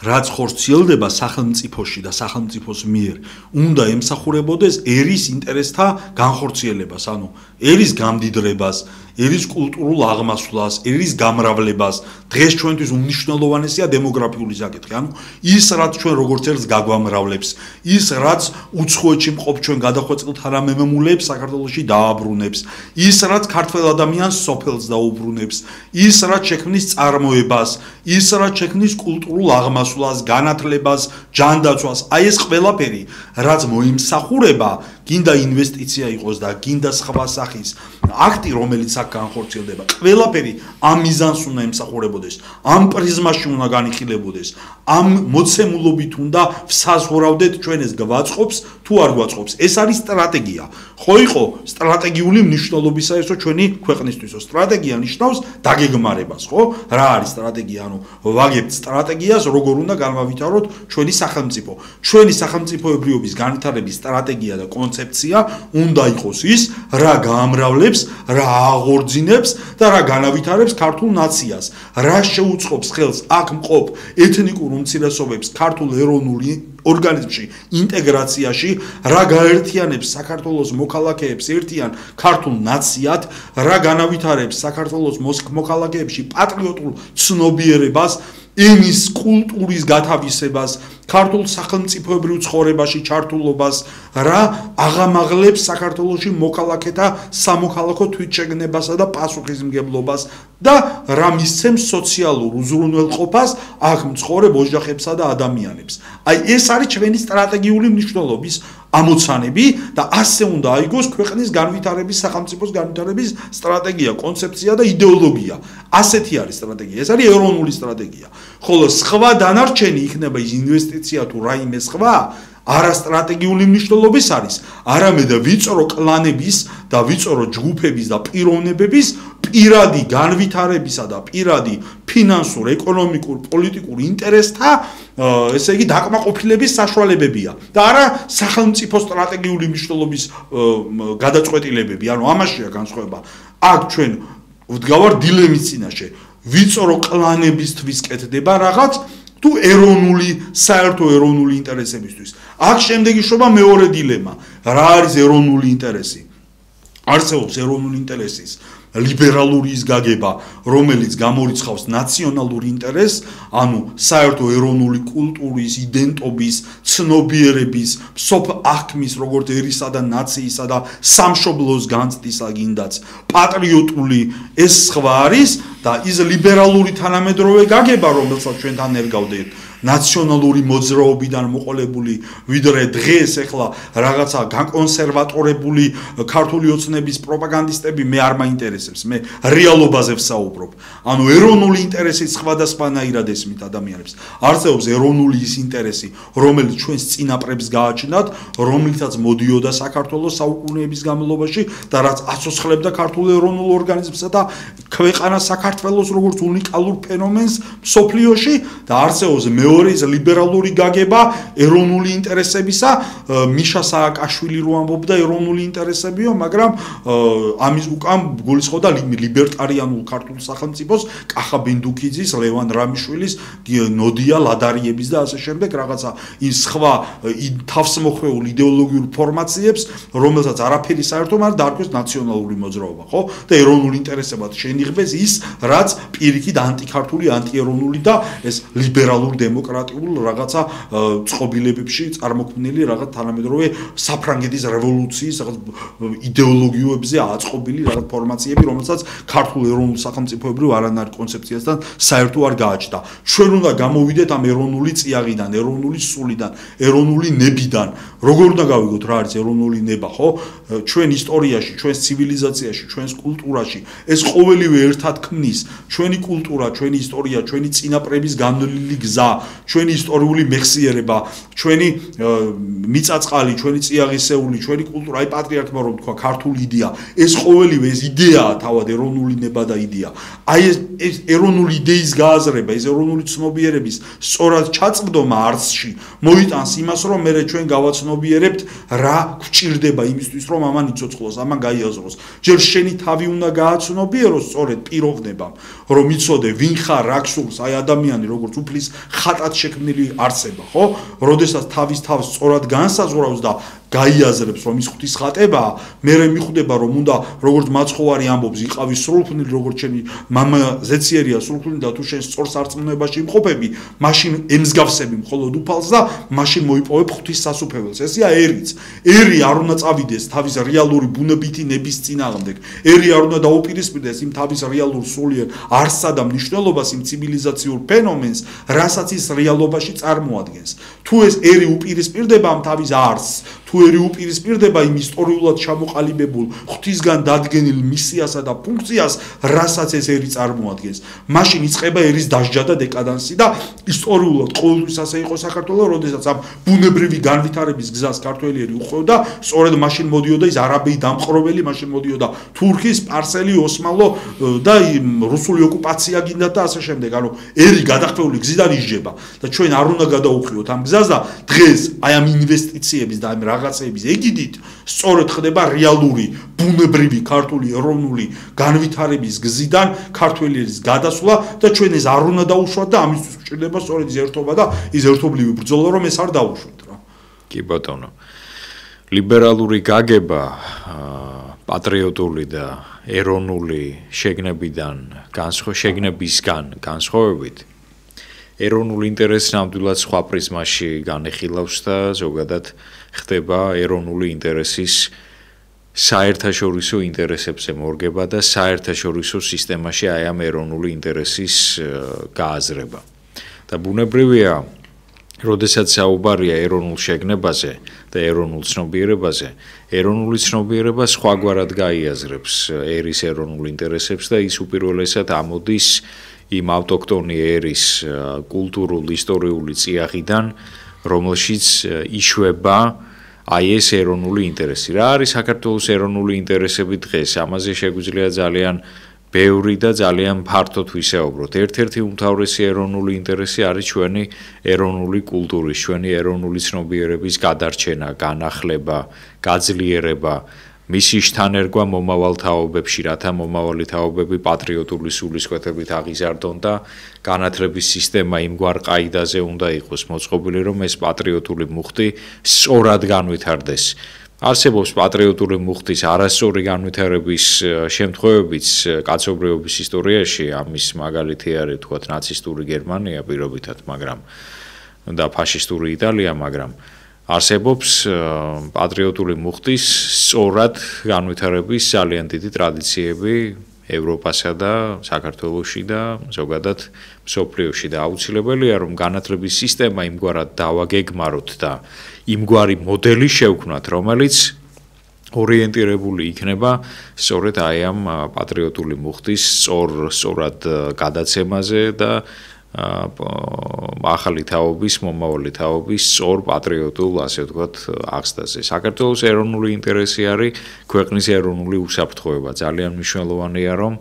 რაც ხორციელდება სახელმწიფოში და სახელმწიფოს მიერ უნდა ემსახურებოდეს ერის ინტერესთა განხორციელებას, ანუ ერის გამდიდრებას, ერის კულტურულ აღმასვლას, ერის გამრავლებას. დღეს ჩვენთვის უმნიშვნელოვანესია დემოგრაფიული საკითხი, ანუ ის რაც ჩვენ როგორც ერთს გაგვამრავლებს, ის რაც უცხოეთში მყოფ ჩვენ გადახვეწილ თანამემამულეებს საქართველოში დააბრუნებს, ის რაც ქართველ ადამიანს სოფელს დაუბრუნებს, ის რაც შექმნის წარმოებას, ის რაც შექმნის კულტურულ აღმასვლას, განათლებას, ჯანდაცვას, აი ეს ყველაფერი, რაც მოიმსახურება, გინდა ინვესტიცია იყოს და გინდა სხვა სახის აქტი, რომელიც აქ განხორციელდება, ყველაფერი ამ მიზანს უნდა ემსახურებოდეს, ამ პრიზმაში უნდა განიხილებოდეს, ამ მოცემულობით უნდა ვსაზღვრავდეთ ჩვენ ეს გვაწყობს თუ არ გვაწყობს. ეს არის სტრატეგია. ხო იყო სტრატეგიული მნიშვნელობისა ესო ჩვენი ქვეყნისთვისო. სტრატეგია ნიშნავს დაგეგმარებას, ხო? რა არის სტრატეგია? ანუ ვაგებთ სტრატეგიას, როგორ უნდა განავითაროთ ჩვენი სახელმწიფო. ჩვენი სახელმწიფოებრიობის განვითარების სტრატეგია და კონცეფცია უნდა იყოს ის, რა გაამრავლებს, რა აღორძინებს და რა განავითარებს ქართულ ნაციას. რა შეუწყობს ხელს აქ მყოფ ეთნიკურ უმცირესობებს ქართულ ეროვნულ ორგანიზმში ინტეგრაციაში, რა გაერთიანებს საქართველოს მოქალაქეებს ერთიან ქართულ ნაციად, რა განავითარებს საქართველოს მოქალაქეებში პატრიოტულ ცნობიერებას, ენის კულტურის გათავისებას ქართულ სახელმწიფოებრივ ცხოვრებაში ჩართულობას, რა აღამაღლებს საქართველოში მოქალაქეთა სამოქალაქო თვითშეგნებასა და პასუხისმგებლობას და რა მისცემს სოციალურ უზრუნველყოფას აქ მცხოვრებ ოჯახებსა და ადამიანებს. აი ეს არის ჩვენი სტრატეგიული მნიშვნელობის ამოცანები და ასე უნდა აიგოს ქვეყნის განვითარების, სახელმწიფოს განვითარების სტრატეგია, კონცეფცია და იდეოლოგია. ასეთი არის სტრატეგია. ეს არის ეროვნული სტრატეგია. ხოლო სხვა დანარჩენი იქნება ის ინვესტიცია თუ რაიმე სხვა არასტრატეგიული მნიშვნელობის არის, არამედ ვიწრო კლანების და ვიწრო ჯგუფების და პიროვნებების პირადი განვითარებისა და პირადი ფინანსურ, ეკონომიკურ, პოლიტიკურ ინტერესთა ესე იგი დაკმაყოფილების საშუალებებია და არა სახელმწიფო სტრატეგიული მნიშვნელობის გადაწყვეტილებები. ანუ ამაშია განსხვავება. აქ ჩვენ ვდგავარ დილემის წინაშე. ვიწრო კლანებისთვის კეთდება რაღაც თუ ეროვნული, საერთო ეროვნული ინტერესებისთვის. აქ შემდეგი შრომა მეორე დილემა. რა არის ეროვნული ინტერესი? არსებობს ეროვნული ინტერესის ლიბერალური ის გაგება, რომელიც გამორიცხავს ნაციონალურ ინტერესს, ანუ საერთო ეროვნული კულტურის, იდენტობის, ცნობიერების, აღქმის როგორც ერისა და ნაციისა და სამშობლოს განცდისა გინდაც პატრიოტული ეს სხვა არის და ის ლიბერალური თანამედროვე გაგება, რომელსაც ჩვენთან ერგავდეთ ნაციონალური მოძრაობიდან მოყოლებული, ვიდრე დღეს ეხლა რაღაცა განკონსერვატორებული ქართული ოცნების პროპაგანდისტები მე არ მაინტერესებს, მე რეალობაზე ვსაუბრობ. ანუ ეროვნული ინტერესი სხვადასხვანაირად ესმით ადამიანებს. არსებობს ეროვნული ის ინტერესი, რომელიც ჩვენს წინაპრებს გააჩნდათ, რომლითაც მოდიოდა საქართველოს საუკუნეების განმავლობაში და რაც აცოცხლებდა ქართულ ეროვნულ ორგანიზმსა და ქვეყანა საქართველოს როგორც უნიკალურ ფენომენს მსოფლიოში და არსებობს მეორე ის ლიბერალური გაგება ეროვნული ინტერესებისა, მიშა სააკაშვილი რო ამბობდა ეროვნული ინტერესებიო, მაგრამ ამის უკან გულისხმობდა ლიბერტარიანულ ქართულ სახელმწიფოს, კახა ბენდუქიძის, ლევან რამიშვილის, ნოდია ლადარიების და ასე შემდეგ რაღაცა ის სხვა თავსმოხვეულ იდეოლოგიურ ფორმაციებს, რომელსაც არაფერი საერთო არ დაარქვეს ნაციონალური მოძრაობა, ხო? და ეროვნული ინტერესებად შენიღბეს ის, რაც პირიქით ანტიქართული, ანტიეროვნული და ეს ლიბერალურ დემოკრატიულ რაღაცა წყობილებებში წარმოქმნილი რაღაც თანამედროვე საფრანგეთის რევოლუციის რაღაც იდეოლოგიებზე აწყობილი რაღაც ფორმაციები, რომელსაც ქართულ ეროვნულ სახელმწიფოებრივ არანაირ კონცეფციასთან საერთო არ გააჩნდა. ჩვენ უნდა გამოვიდეთ ამ ეროვნული წიაღიდან, ეროვნული სულიდან, ეროვნული ნებიდან. როგორ უნდა გავიგოთ რა არის ეროვნული ნება, ხო? ჩვენ ისტორიაში, ჩვენს ცივილიზაციაში, ჩვენს კულტურაში ეს ყოველივე ერთად ქმნის ჩვენი კულტურა, ჩვენი ისტორია, ჩვენი წინაპრების განვლილი გზა, ჩვენი ისტორიული მეხსიერება, ჩვენი მიწაწყალი, ჩვენი წიაღისეული, ჩვენი კულტურა, აი პატრიარქმა რომ თქვა ქართული იდეა, ეს ყოველივე ეს იდეაა თავად ეროვნული ნება და იდეა. აი ეს ეროვნული იდეის გააზრება, ეს ეროვნული ცნობიერების სწორად ჩაწვდომა არსში მოიტანს იმას, რომ მე ჩვენ გავაცნობიერებთ რა გვჭირდება იმისთვის, რომ ამან იცოცხლოს, ამან გაიაზროს. ჯერ შენი თავი უნდა გააცნობიეროს სწორედ პიროვნებამ, რომ იცოდე ვინ ხარ, რა გსურს, აი ადამიანი როგორც უფლის ხატად შექმნილი არსება, ხო? როდესაც თავის თავს სწორად განსაზღვრავს და გაიაზრებს, რომ ის ღვთის ხატებაა, მე მიხვდება, რომ უნდა როგორც მაცხოვარი ამბობს, იყავი სრულფნილი, როგორც შენი მამა ზეციერია სრულფნილი და თუ შენ სწორ სარწმუნოებაში იმყოფები, მაშინ ემსგავსები მხოლოდ უფალს და მაშინ მოიპოვებ ღვთის სასუფეველს. ესია ერიც. ერი არ უნდა წავიდეს თავის რეალური ბუნებითი ნების წინააღმდეგ. ერი არ უნდა დაუპირისპირდეს იმ თავის რეალურ სულიერ არსსა და მნიშვნელობას, იმ ცივილიზაციურ ფენომენს, რასაც ის რეალობაში წარმოადგენს. თუ ეს ერი უპირისპირდება ამ თავის არსს, თუ ერი უპირისპირდება იმ ისტორიულად ჩამოყალიბებულ ღვთისგან დადგენილ მისიასა და ფუნქციას, რასაც ეს ერი წარმოადგენს, მაშინ იწყება ერის დასჯა და დეკადანსი და ისტორიულად ყოველთვის ასე იყო საქართველოს, როდესაც ამ ბუნებრივი განვითარების გზას ქართველი ერი უხვევდა, სწორედ მაშინ მოდიოდა ის არაბი დამყრობელი, მაშინ მოდიოდა თურქი, სპარსელი, ოსმალო და რუსული ოკუპაცია გინდა და ასე შემდეგ. ანუ ერი გადახვეული გზიდან ისჯება და ჩვენ არ უნდა გადაუხიოთ ამ გზას და დღეს აი ამ ინვესტიციების და ამ რაღაცების ეგიდით სწორედ ხდება რეალური ბუნებრივი ქართული ეროვნული განვითარების გზიდან ქართველი ერის გადასვლა და ჩვენ ეს არ უნდა დაუშვათ და ამისთვის გვჭირდება სწორედ ის ერთობა და ის ერთობლივი ბრძოლა, რომ ეს არ დაუშვათ რა. კი ბატონო. ლიბერალური გაგება პატრიოტული და ეროვნული შეგნებისგან განსხვავებით ეროვნული ინტერესი ნამდვილად სხვა პრიზმაში განეხილავს და ზოგადად ხდება ეროვნული ინტერესის საერთაშორისო ინტერესებზე მორგება და საერთაშორისო სისტემაში აი ამ ეროვნული ინტერესის გააზრება. და ბუნებრივია, როდესაც საუბარია ეროვნულ შეგნებაზე და ეროვნულ ცნობიერებაზე, ეროვნული ცნობიერება სხვაგვარად გაიაზრებს ერის ეროვნულ ინტერესებს და ის უპირველესად ამოდის იმ ავტოქტონი ერის კულტურულ ისტორიული წიაღიდან, რომელშიც იშვება აი ეს ეროვნული ინტერესი. რა არის საქართველოს ეროვნული ინტერესები დღეს? ამაზე შეგვიძლია ძალიან ბევრი და ძალიან ფართოდ ვისაუბროთ. ერთ-ერთი უმთავრესი ეროვნული ინტერესი არის ჩვენი ეროვნული კულტურის, ჩვენი ეროვნული ცნობიერების გადარჩენა, განახლება, გაძლიერება, მისი შთანერგვა მომავალ თაობებში, რათა მომავალი თაობები პატრიოტული სულისკვეთებით აღიზარდონ და განათლების სისტემა იმგვარ ყაიდაზე უნდა იყოს მოწყობილი, რომ ეს პატრიოტული მუხტი სწორად განვითარდეს. არსებობს პატრიოტული მუხტის არასწორი განვითარების შემთხვევებიც კაცობრიობის ისტორიაში, ამის მაგალითი არის თქვათ ნაცისტური გერმანია პირობითად, მაგრამ და ფაშისტური იტალია, მაგრამ არსებობს პატრიოტული მუხტის სწორად განვითარების ძალიან დიდი ტრადიციები ევროპასა და საქართველოში და ზოგადად მსოფლიოში და აუცილებელია რომ განათლების სისტემა იმგვარად დავაგეგმაროთ და იმგვარი მოდელი შევქმნათ, რომელიც ორიენტირებული იქნება სწორედ აი ამ პატრიოტული მუხტის სწორად გადაცემაზე და ახალი თაობის, მომავალი თაობის სწორ პატრიოტულ, ასე ვთქვათ, აღზრდაზე. საქართველოს ეროვნული ინტერესი არის ქვეყნის ეროვნული უსაფრთხოება. ძალიან მნიშვნელოვანია, რომ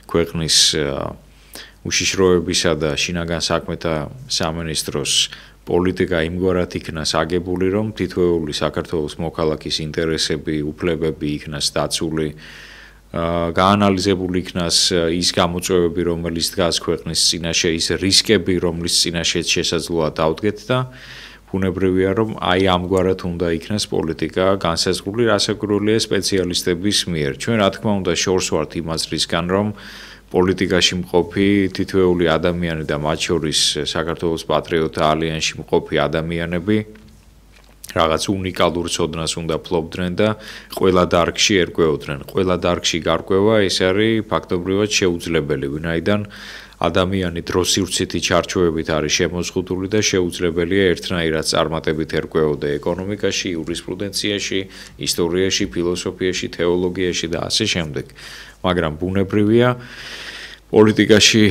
ქვეყნის უშიშროებისა და შინაგან საქმეთა სამინისტროს პოლიტიკა იმგვარად იქნას აგებული, რომ თითოეული საქართველოს მოქალაქის ინტერესები, უფლებები იქნას დაცული, გაანალიზებული იქნას ის გამოწვევები, რომელიც დგას ქვეყნის წინაშე, ის რისკები, რომლის წინაშეც შესაძლოა დავდგეთ და ბუნებრივია, რომ აი ამგვარად უნდა იქნას პოლიტიკა განსაზღვრული, რასაკვირველია სპეციალისტების მიერ. ჩვენ რა თქმა უნდა შორს ვართ იმ აზრისგან, რომ პოლიტიკაში მყოფი თითოეული ადამიანი და მათ შორის საქართველოს პატრიოტთა ალიანსში მყოფი ადამიანები რაღაც უნიკალურ ცოდნას უნდა ფლობდნენ და ყველა დარგში ერკვეოდნენ. ყველა დარგში გარკვევა ეს არის ფაქტობრივად შეუძლებელი, ვინაიდან ადამიანი დროსივცითი ჩარჩოებით არის შემოზღუდული და შეუძლებელია ერთნაირად წარმატებით ერკვეოდა ეკონომიკაში, იურისპრუდენციაში, ისტორიაში, ფილოსოფიაში, თეოლოგიაში და ასე შემდეგ. მაგრამ ბუნებრივია პოლიტიკაში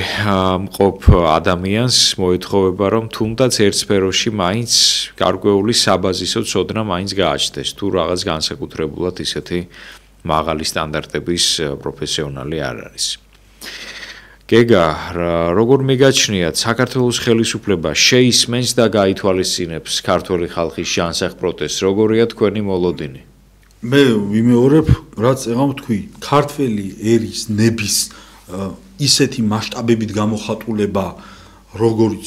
მყოფ ადამიანს მოეთხოვება, რომ თუნდაც ერთ სფეროში მაინც გარკვეული საბაზისო ცოდნა მაინც გააჩნდეს, თუ რაღაც განსაკუთრებულად ისეთი მაღალი სტანდარტების პროფესიონალი არ არის. გეგა, როგორ მიგაჩნიათ, საქართველოს ხელისუფლება შეისმენს და გაითვალისწინებს ქართველი ხალხის ჟანსაღ პროტესტს, როგორია თქვენი მოლოდინი? მე ვიმეორებ, რაც ეგამ თქვი, ქართველი ერის ნების ისეთი მასშტაბებით გამოხატულება, როგორც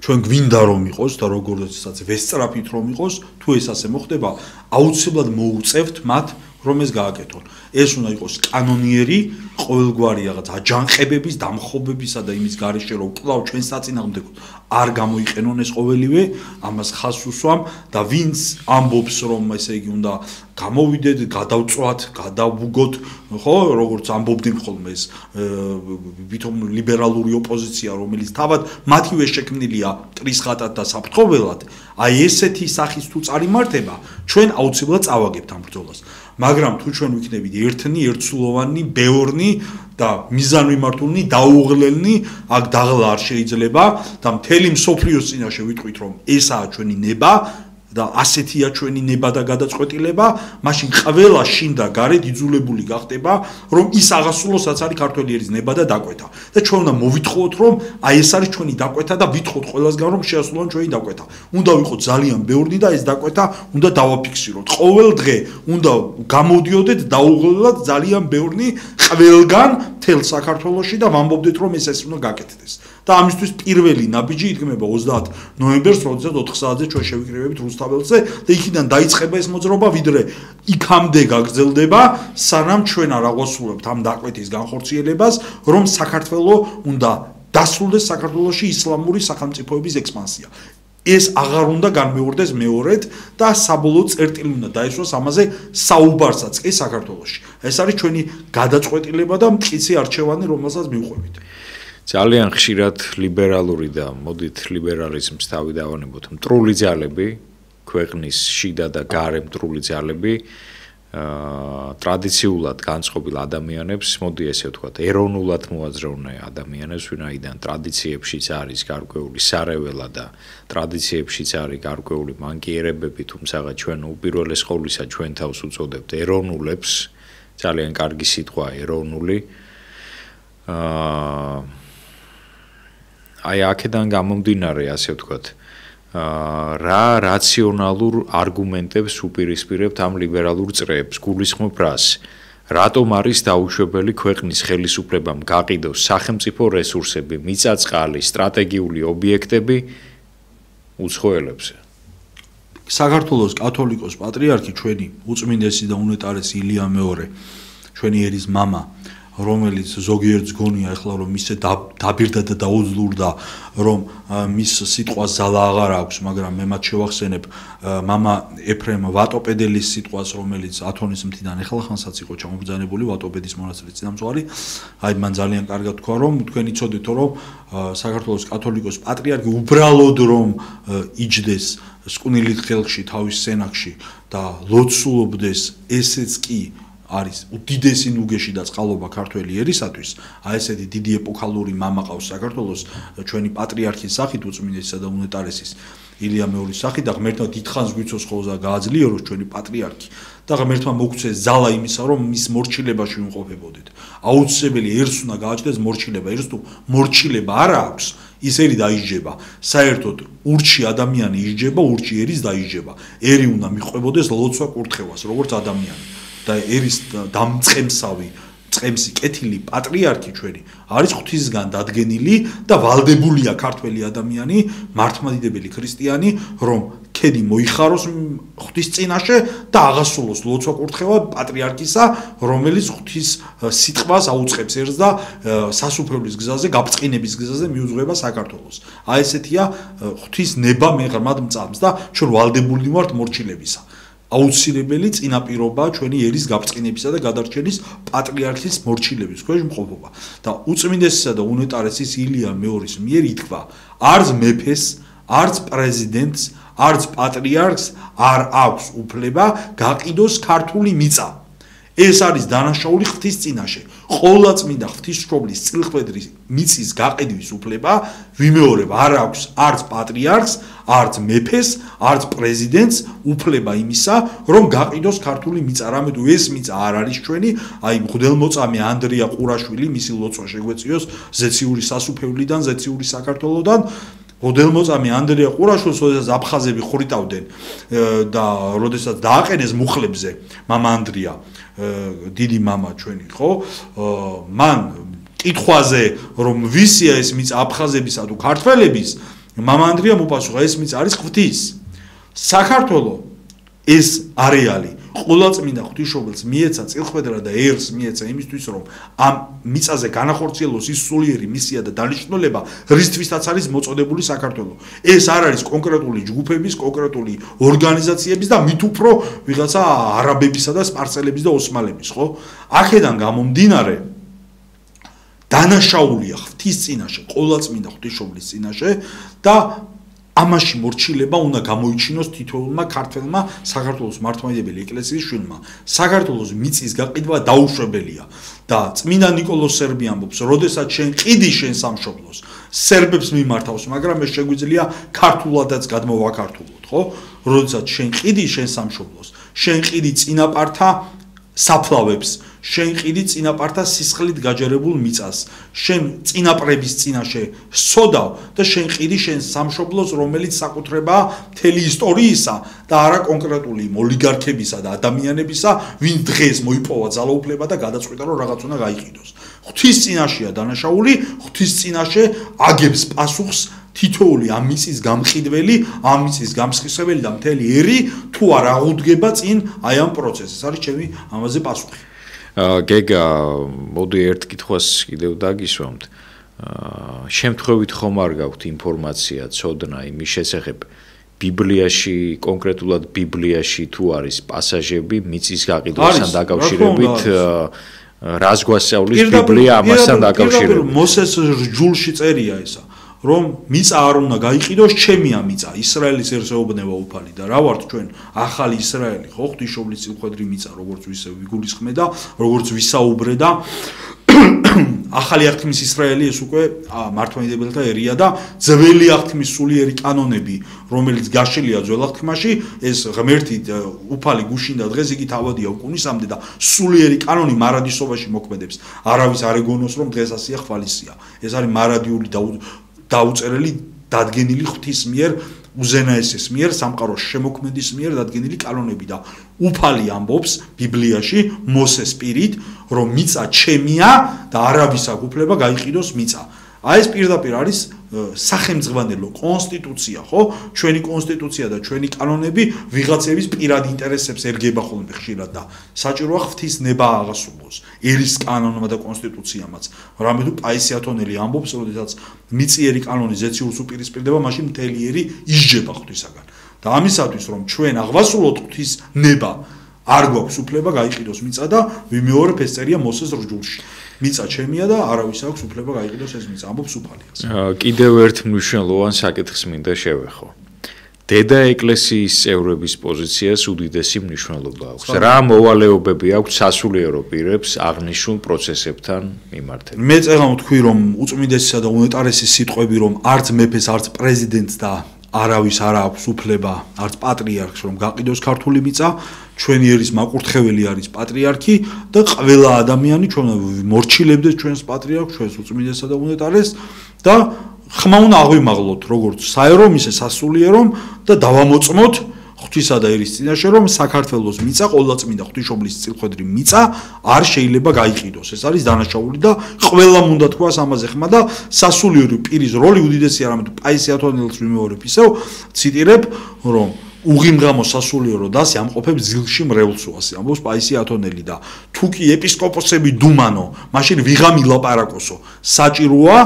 ჩვენ გვინდა რომ იყოს და როგორცაც ვესწრაფით რომ იყოს, თუ ეს ასე მოხდება, აუცილებლად მოუწევთ მათ რომ ეს გააკეთონ. ეს უნდა იყოს კანონიერი, ყოველგვარი რაღაც აჯანყებების, დამხობებისა და იმის გარეშე რომ კვლავ ჩვენ საწინააღმდეგოდ არ გამოიყენონ ეს ყოველივე, ამას ხაზს უსვამ და ვინც ამბობს რომ ესე იგი უნდა გამოვიდეთ, გადავწვათ, გადავუგოთ, ხო, როგორც ამბობდნენ ხოლმე ეს ვითომ ლიბერალური ოპოზიცია, რომელიც თავად მათივე შექმნილია ტრისხატად და საფრთხობელად, აი ესეთი სახის თუ წარიმართება, ჩვენ აუცილებლად წავაგებთ ამ ბრძოლას. მაგრამ თუ ჩვენ ვიქნებით ერთნი, ერთსულოვანი, ბევრნი და მიზანმიმართულნი, დაუღლელნი, აქ დაღლა არ შეიძლება და მთელი მსოფლიოს წინაშე ვიტყვით, რომ ესაა ჩვენი ნება და ასეთია ჩვენი ნება და გადაწყვეტილება, მაშინ ყველა შინ და გარეთ იძულებული გახდება, რომ ის აღასრულოსაც არის ქართველი ერის ნება და დაკვეთა. და ჩვენ უნდა მოვითხოვოთ, რომ აი ეს არის ჩვენი დაკვეთა და ვითხოვოთ ყველასგან, რომ შეასრულონ ჩვენი დაკვეთა. უნდა ვიყოთ ძალიან ბევრნი და ეს დაკვეთა უნდა დავაფიქსიროთ. ყოველ დღე უნდა გამოდიოდეთ დაუღლელად ძალიან ბევრნი ყველგან თელ საქართველოში და ვამბობდეთ, რომ ეს უნდა გაკეთდეს. და ამისთვის პირველი ნაბიჯი იდგმება 30 ნოემბერს, როდესაც 4 საათზე ჩვენ შევიკრიბებით რუსთაველზე და იქიდან დაიწყება ეს მოძრაობა, ვიდრე იქამდე გაგრძელდება, სანამ ჩვენ არ აღვასრულებთ ამ დაკვეთის განხორციელებას, რომ საქართველო უნდა დასრულდეს საქართველოში ისლამური სახელმწიფოების ექსპანსია. ეს აღარ უნდა განმეორდეს მეორედ და საბოლოო წერტილი უნდა დაესვას ამაზე საუბარსაც კი საქართველოში. ეს არის ჩვენი გადაწყვეტილება და მტკიცე არჩევანი, რომელსაც მივყვებით. ძალიან ხშირად ლიბერალური და მოდით ლიბერალიზმს თავი დავანებოთ. მტრული ძალები, ქვეყნის შიდა და გარე მტრული ძალები ტრადიციულად განწყობილ ადამიანებს, მოდი ესე ვთქვათ, ეროვნულად მოაზროვნე ადამიანებს, ვინაიდან ტრადიციებშიც არის გარკვეული სარეველა და ტრადიციებშიც არის გარკვეული მანკიერებები, თუმცა ჩვენ უპირველეს ყოვლისა ჩვენ თავს უწოდებთ ეროვნულებს, ძალიან კარგი სიტყვა ეროვნული. აი აქედან გამომდინარე, ასე ვთქვათ, რა რაციონალურ არგუმენტებს უპირისპირებთ ამ ლიბერალურ წრეებს, გულისხმობ რას? რატომ არის დაუშვებელი ქვეყნის ხელისუფლებამ გაყიდოს სახელმწიფო რესურსები, მიწა-წყალი, სტრატეგიული ობიექტები უცხოელებზე? საქართველოს კათოლიკოს პატრიარქი ჩვენი უწმინდესი და უნეტარესი ილია მეორე, ჩვენი ერის მამა, რომელიც ზოგიერთს გონია ახლა რომ ისე დაბირდა და დაუძლურდა რომ მის სიტყვას ძალა აღარ აქვს, მაგრამ მე მათ შევახსენებ მამა ეფრემ ვატოპედელის სიტყვას, რომელიც ათონის მთიდან ეხალხანსაც იყო ჩამობრძანებული ვატოპედის მონასტრის წინამძღვარი. აი მან ძალიან კარგად თქვა რომ თქვენ იცოდეთ რომ საქართველოს კათოლიკოს პატრიარქი უბრალოდ რომ იჯდეს სკვნილით ხელში თავის სენაკში და ლოცულობდეს, ესეც კი არის უდიდესი ნუგეში და წყალობა ქართველი ერისათვის. აი ესეთი დიდი ეპოქალური მამა ყავს საქართველოს, ჩვენი პატრიარქის სახით, უწმინდესისა და უნეტარესის ილია მეორის სახით და ღმერთმა დიდხანს გვიცოს ხოლმე გააძლიეროს ჩვენი პატრიარქი და ღმერთმა მოგცეს ზალა იმისა, რომ მის მორჩილებაში ვიმყოფებოდეთ. აუცილებელი ერს უნდა გააჩნდეს მორჩილება, ერს თუ მორჩილება არ აქვს, ის ერი დაიჯება. საერთოდ ურჩი ადამიანი იჯება, ურჩი ერის დაიჯება. ერი უნდა მიყვებოდეს ლოცვა კურთხევას, როგორც ადამიანი. და ერის დამწყემსავი წყემსი კეთილი პატრიარქი ჩვენი არის ღვთისგან დადგენილი და ვალდებულია ქართველი ადამიანი, მართლმადიდებელი ქრისტიანი, რომ ქედი მოიხაროს ღვთის წინაშე და აღასრულოს ლოცვა კურთხევა პატრიარქისა, რომელიც ღვთის სიტყვას აუწყებს ერს და სასუფეველის გზაზე, გაბწყინების გზაზე მიუძღვება საქართველოს. აი ესეთია ღვთის ნება მე ღრმად მწამს და ჩვენ ვალდებული ვართ მორჩილებისა. აუცილებელი წინაპირობა ჩვენი ერის გაბწყინებისა და გადარჩენის პატრიარქის მორჩილების ქვეშ მყოფობა და უწმინდესისა და უნეტარესის ილია მეორის მიერ ითქვა არც მეფეს, არც პრეზიდენტს, არც პატრიარქს არ აქვს უფლება გაყიდოს ქართული მიწა. ეს არის დანაშაული ღვთის წინაშე. ყოვლადწმინდა ღვთისმშობლის წილხვედრის მიწის გაყიდვის უფლება ვიმეორებ არ აქვს არც პატრიარქს, არც მეფეს, არც პრეზიდენტს უფლება იმისა, რომ გაყიდოს ქართული მიწა. რამე თუ ეს მიწა არ არის ჩვენი, აი მღვდელმოწამე ანდრია ყურაშვილი, მისი ლოცვა შეგვეციოს ზეციური სასუფევლიდან, ზეციური საქართველოსდან. მღვდელმოწამე ანდრია ყურაშვილს, როდესაც აფხაზები ხვრიტავდნენ და როდესაც დააყენეს მუხლებზე მამა ანდრია, დიდი მამა ჩვენი, ხო? მან კითხვაზე, რომ ვისია ეს მიწა აფხაზებისა თუ ქართველების, მამა ანდრია მოპასუხა, ეს მიწა არის ღვთის. საქართველო ეს არეალი ყოვლადწმინდა ღვთისმშობელს მიეცა წილხვედრა და ერს მიეცა იმისთვის, რომ ამ მიწაზე განახორციელოს ის სულიერი მისია და დანიშნულება, რისთვისაც არის მოწოდებული საქართველო. ეს არ არის კონკრეტული ჯგუფების, კონკრეტული ორგანიზაციების და მით უფრო ვიღაცა არაბებისა და სპარსელების და ოსმალების, ხო? აქედან გამომდინარე დანაშაულია ღვთის წინაშე, ყოვლადწმინდა ღვთისმშობლის წინაშე და ამაში მორჩილება უნდა გამოიჩინოს თითოეულმა ქართველმა საქართველოს მართლმადიდებელი ეკლესიის შვილმა. საქართველოს მიწის გაყიდვა დაუშვებელია და წმინდა ნიკოლოზ სერბი ამბობს, როდესაც შენ ყიდი შენ სამშობლოს, სერბებს მიმართავს, მაგრამ ეს შეგვიძლია ქართულადაც გადმოვაქართულოთ, ხო? როდესაც შენ ყიდი შენ სამშობლოს, შენ ყიდი წინაპართა საფლავებს, შენ ყიდი წინაპართა სისხლით გაჯერებულ მიწას, შენ წინაპრების წინაშე სოდავ და შენ ყიდი შენ სამშობლოს, რომელიც საკუთრებაა მთელი ისტორიისა და არა კონკრეტული ოლიგარქებისა და ადამიანებისა, ვინ დღეს მოიპოვა ძალაუფლება და გადაწყვიტა რომ რაღაც უნდა გაიყიდოს. ღვთის წინაშეა დანაშაული, ღვთის წინაშე აგებს პასუხს თითოეული ამ მიწის გამყიდველი, ამ მიწის გამსხისებელი და მთელი ერი თუ არ აღუდგება წინ აი ამ პროცესს. ეს არის ჩემი ამაზე პასუხი. გეგა, მოდი ერთ კითხვას კიდევ დაგისვამთ. შემთხვევით ხომ არ გაქვთ ინფორმაცია, ცოდნა იმის შესახებ ბიბლიაში, კონკრეტულად ბიბლიაში თუ არის პასაჟები მიწის გაყიდვასთან დაკავშირებით, რას გვასწავლის ბიბლია ამასთან დაკავშირებით? მოსეს რჯულში წერია ესა, რომ მიწა არ უნდა გაიყიდოს, ჩემია მიწა, ისრაელის ერთეულობა უფალი და რა ვართ ჩვენ ახალი ისრაელი, ხო, ღვთისმშობლის წილხვედრი მიწა, როგორც ვისე ვიგულისხმე და როგორც ვისაუბრე და ახალი აღთქმის ისრაელი ეს უკვე მართლმადიდებელთა ერია და ძველი აღთქმის სულიერი კანონები, რომელიც გაშლილია ძველ აღთქმაში, ეს ღმერთი უფალი გუშინდა დღეს იგი თავადია უკუნისამდე და სულიერი კანონი მარადისობაში მოქმედებს. არავის არ ეგონოს რომ დღეს ასია ხვალისია. ეს არის მარადიული დაუწერელი დადგენილი ღვთის მიერ უზენაესის მიერ სამყაროს შემოქმედის მიერ დადგენილი კანონები და უფალი ამბობს ბიბლიაში მოსეს პირით რომ მიწა ჩემია და არავის აქვს უფლება გაიყიდოს მიწა. აი ეს პირდაპირ არის სახელმწიფო კონსტიტუცია, ხო? ჩვენი კონსტიტუცია და ჩვენი კანონები ვიღაცების პირად ინტერესებს ერგება ხოლმე ხშირად და საჭიროა ღვთის ნება აღასრულოს. ერის კანონმა და კონსტიტუციამაც. რამე თუ პაისი ათონელი ამბობს, როდესაც მიწიერი კანონი ზეციურს უპირისპირდება, მაშინ მთელი ერი ისჯება ღვთისაგან. და ამისათვის რომ ჩვენ აღვასრულოთ ღვთის ნება, არ გვაქვს უფლება გაიყიდოს მიწა და ვიმეორებ ეს წერია მოსეს რჯულში. მიწა ჩემია და არავის აქვს უფლება გაიყიდოს ეს მიწა, ამბობს უფალიას. კიდევ ერთ მნიშვნელოვან საკითხს მინდა შევეხო. დედა ეკლესიის წევრების პოზიციას უდიდესი მნიშვნელობა აქვს. რა მოვალეობები აქვს სასულიერო პირებს აღნიშნულ პროცესებთან მიმართებით? მე წერა ვთქვი რომ უწმიდესისა და უნეტარესი სიტყვები რომ არც მეფეს, არც პრეზიდენტს და არავის არ აქვს უფლება, არც პატრიარქს რომ გაყიდოს ქართული მიწა, ჩვენი ერის მაკურთხეველი არის პატრიარქი და ყველა ადამიანი ჩვენ მორჩილებდეს ჩვენს პატრიარქს, ჩვენს უწმიდესსა და უნეტარესს და ხმა უნდა აღვიმაღლოთ როგორც საერო, ისე სასულიერო და დავამოწმოთ ღვთისა და ერის წინაშე რომ საქართველოს მიწა, ყოვლადწმინდა ღვთისმშობლის წილხვედრი მიწა არ შეიძლება გაიყიდოს. ეს არის დანაშაული და ყველამ უნდა თქვას ამაზე ხმა და სასულიერო პირის როლი უდიდესია, რამე თუ პაისი ათონელს ვიმეორებ ისევ, ციტირებ რომ უღიმღამო სასულიერო დასი ამყოფებს ძილში მრევლსო, ასე ამბობს პაისი ათონელი და თუ კი ეპისკოპოსები დუმანო, მაშინ ვიღამი ლაპარაკოსო, საჭიროა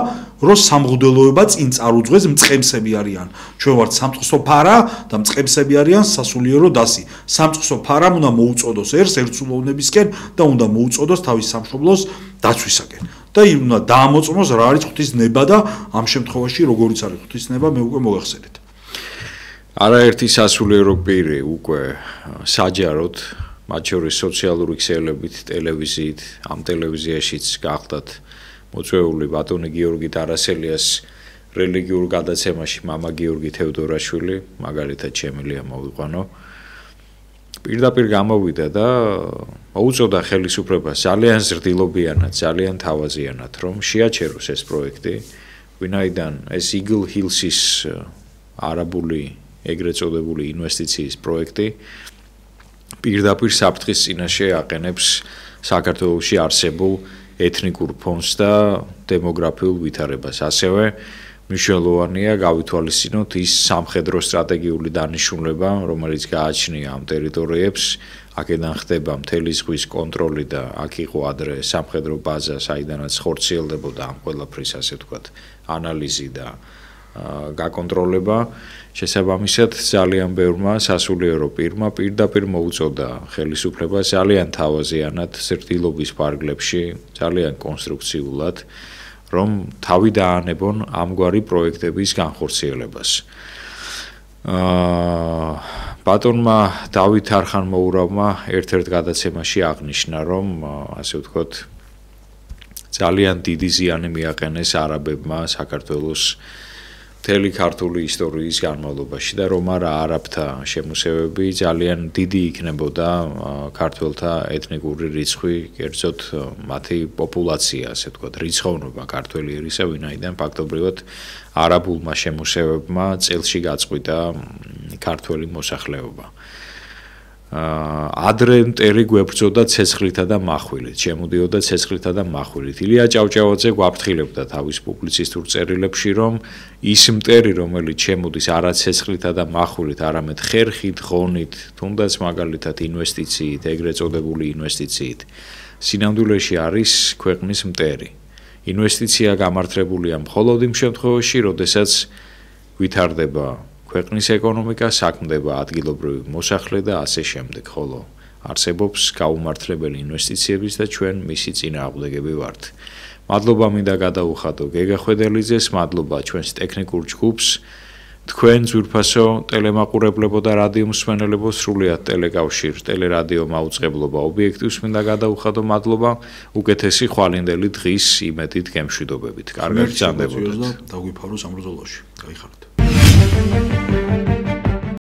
რომ სამღვდელოება წინ წარუძღვეს, მწყემსები არიან. ჩვენ ვართ სამწყსო ფარა და მწყემსები არიან სასულიერო დასი. სამწყსო ფარამ უნდა მოუწოდოს ერს ერთსულოვნებისკენ და უნდა მოუწოდოს თავის სამშობლოს დაცვისაკენ. და უნდა დაამოწმოს რა არის ღვთის ნება და ამ შემთხვევაში როგორიც არის ღვთის ნება, მე უკვე მოგახსენეთ. არაერთი სასულიერო პირი უკვე საჯაროდ, მათ შორის სოციალური ქსელებით, ტელევიზიით, ამ ტელევიზიაშიც გახდათ მოწვეული ბატონი გიორგი ტარასელიას რელიგიურ გადაცემაში მამა გიორგი თევდორაშვილი, მაგალითად შემიძლია მოვიყვანო. პირდაპირ გამოვიდა და მოუწოდა ხელისუფლებას ძალიან ზრდილობიანად, ძალიან თავაზიანად, რომ შეაჩეროს ეს პროექტი, ვინაიდან ეს Eagle Hills-ის არაბული ეგრეთ წოდებული ინვესტიციის პროექტი პირდაპირ საფრთხის წინაშე აყენებს საქართველოში არსებულ ეთნიკურ ფონს და დემოგრაფიულ ვითარებას. ასევე მნიშვნელოვანია გავითვალისწინოთ ის სამხედრო სტრატეგიული დანიშნულება, რომელიც გააჩნია ამ ტერიტორიებს, აქედან ხდება მთელი ზღვის კონტროლი და აქ იყო ადრე სამხედრო ბაზა, საიდანაც ხორციელდებოდა ამ ყველაფრის ასე ვთქვათ ანალიზი და გაკონტროლება. შესაბამისად ძალიან ბევრმა სასულიერო პირმა პირდაპირ მოუწოდა ხელისუფლებას ძალიან თავაზიანად ზრდილობის ფარგლებში, ძალიან კონსტრუქციულად, რომ თავი დაანებონ ამგვარი პროექტების განხორციელებას. ბატონმა დავით არხანმოურავმა ერთ-ერთ გადაცემაში აღნიშნა, რომ ასე ვთქვათ ძალიან დიდი ზიანი მიაყენეს არაბებმა საქართველოს მთელი ქართული ისტორიის განმავლობაში და რომ არა არაბთა შემოსევები ძალიან დიდი იქნებოდა ქართველთა ეთნიკური რიცხვი, კერძოდ მათი პოპულაცია, ასე ვთქვათ, რიცხოვნობა ქართველი ერისა, ვინაიდან ფაქტობრივად არაბულმა შემოსევებმა წელში გაწყვიტა ქართველი მოსახლეობა. ადრე მტერი გვებრძოდა ცეცხლითა და מחვილით, შემოდიოდა ცეცხლითა და מחვილით. ილია ჭავჭავაძე გვაფრთხილებდა თავის პუბლიცისტურ წერილებში, რომ ის მტერი, რომელიც შემოდის არა ცეცხლითა და מחვილით, არამედ ხერხით, ღონით, თუნდაც მაგალითად ინვესტიციით, ეგრეთ წოდებული ინვესტიციით, სინამდვილეში არის ქვეყნის მტერი. ინვესტიცია გამართლებულია მხოლოდ იმ შემთხვევაში, როდესაც ვითარდება ქვეყნის ეკონომიკა, საქმდება ადგილობრივი მოსახლე და ასე შემდეგ, ხოლო არსებობს გაუმართლებელი ინვესტიციების და ჩვენ მისი წინააღმდეგები ვართ. მადლობა მინდა გადაუხადო გეგა ხვედელიძეს, მადლობა ჩვენს ტექნიკურ ჯგუფს, თქვენ ძვირფასო ტელემაყურებლებო და რადიო მსმენელებო, სრულიად ტელეკავშირ, ტელერადიო მაუწყებლობა ობიექტივს მინდა გადაუხადო, მადლობა, უკეთესი ხვალინდელი დღის იმედით გემშვიდობებით. კარგად გრძანდებოდეთ. დაგვიფარო სამბრძოლოში. გაიხარეთ.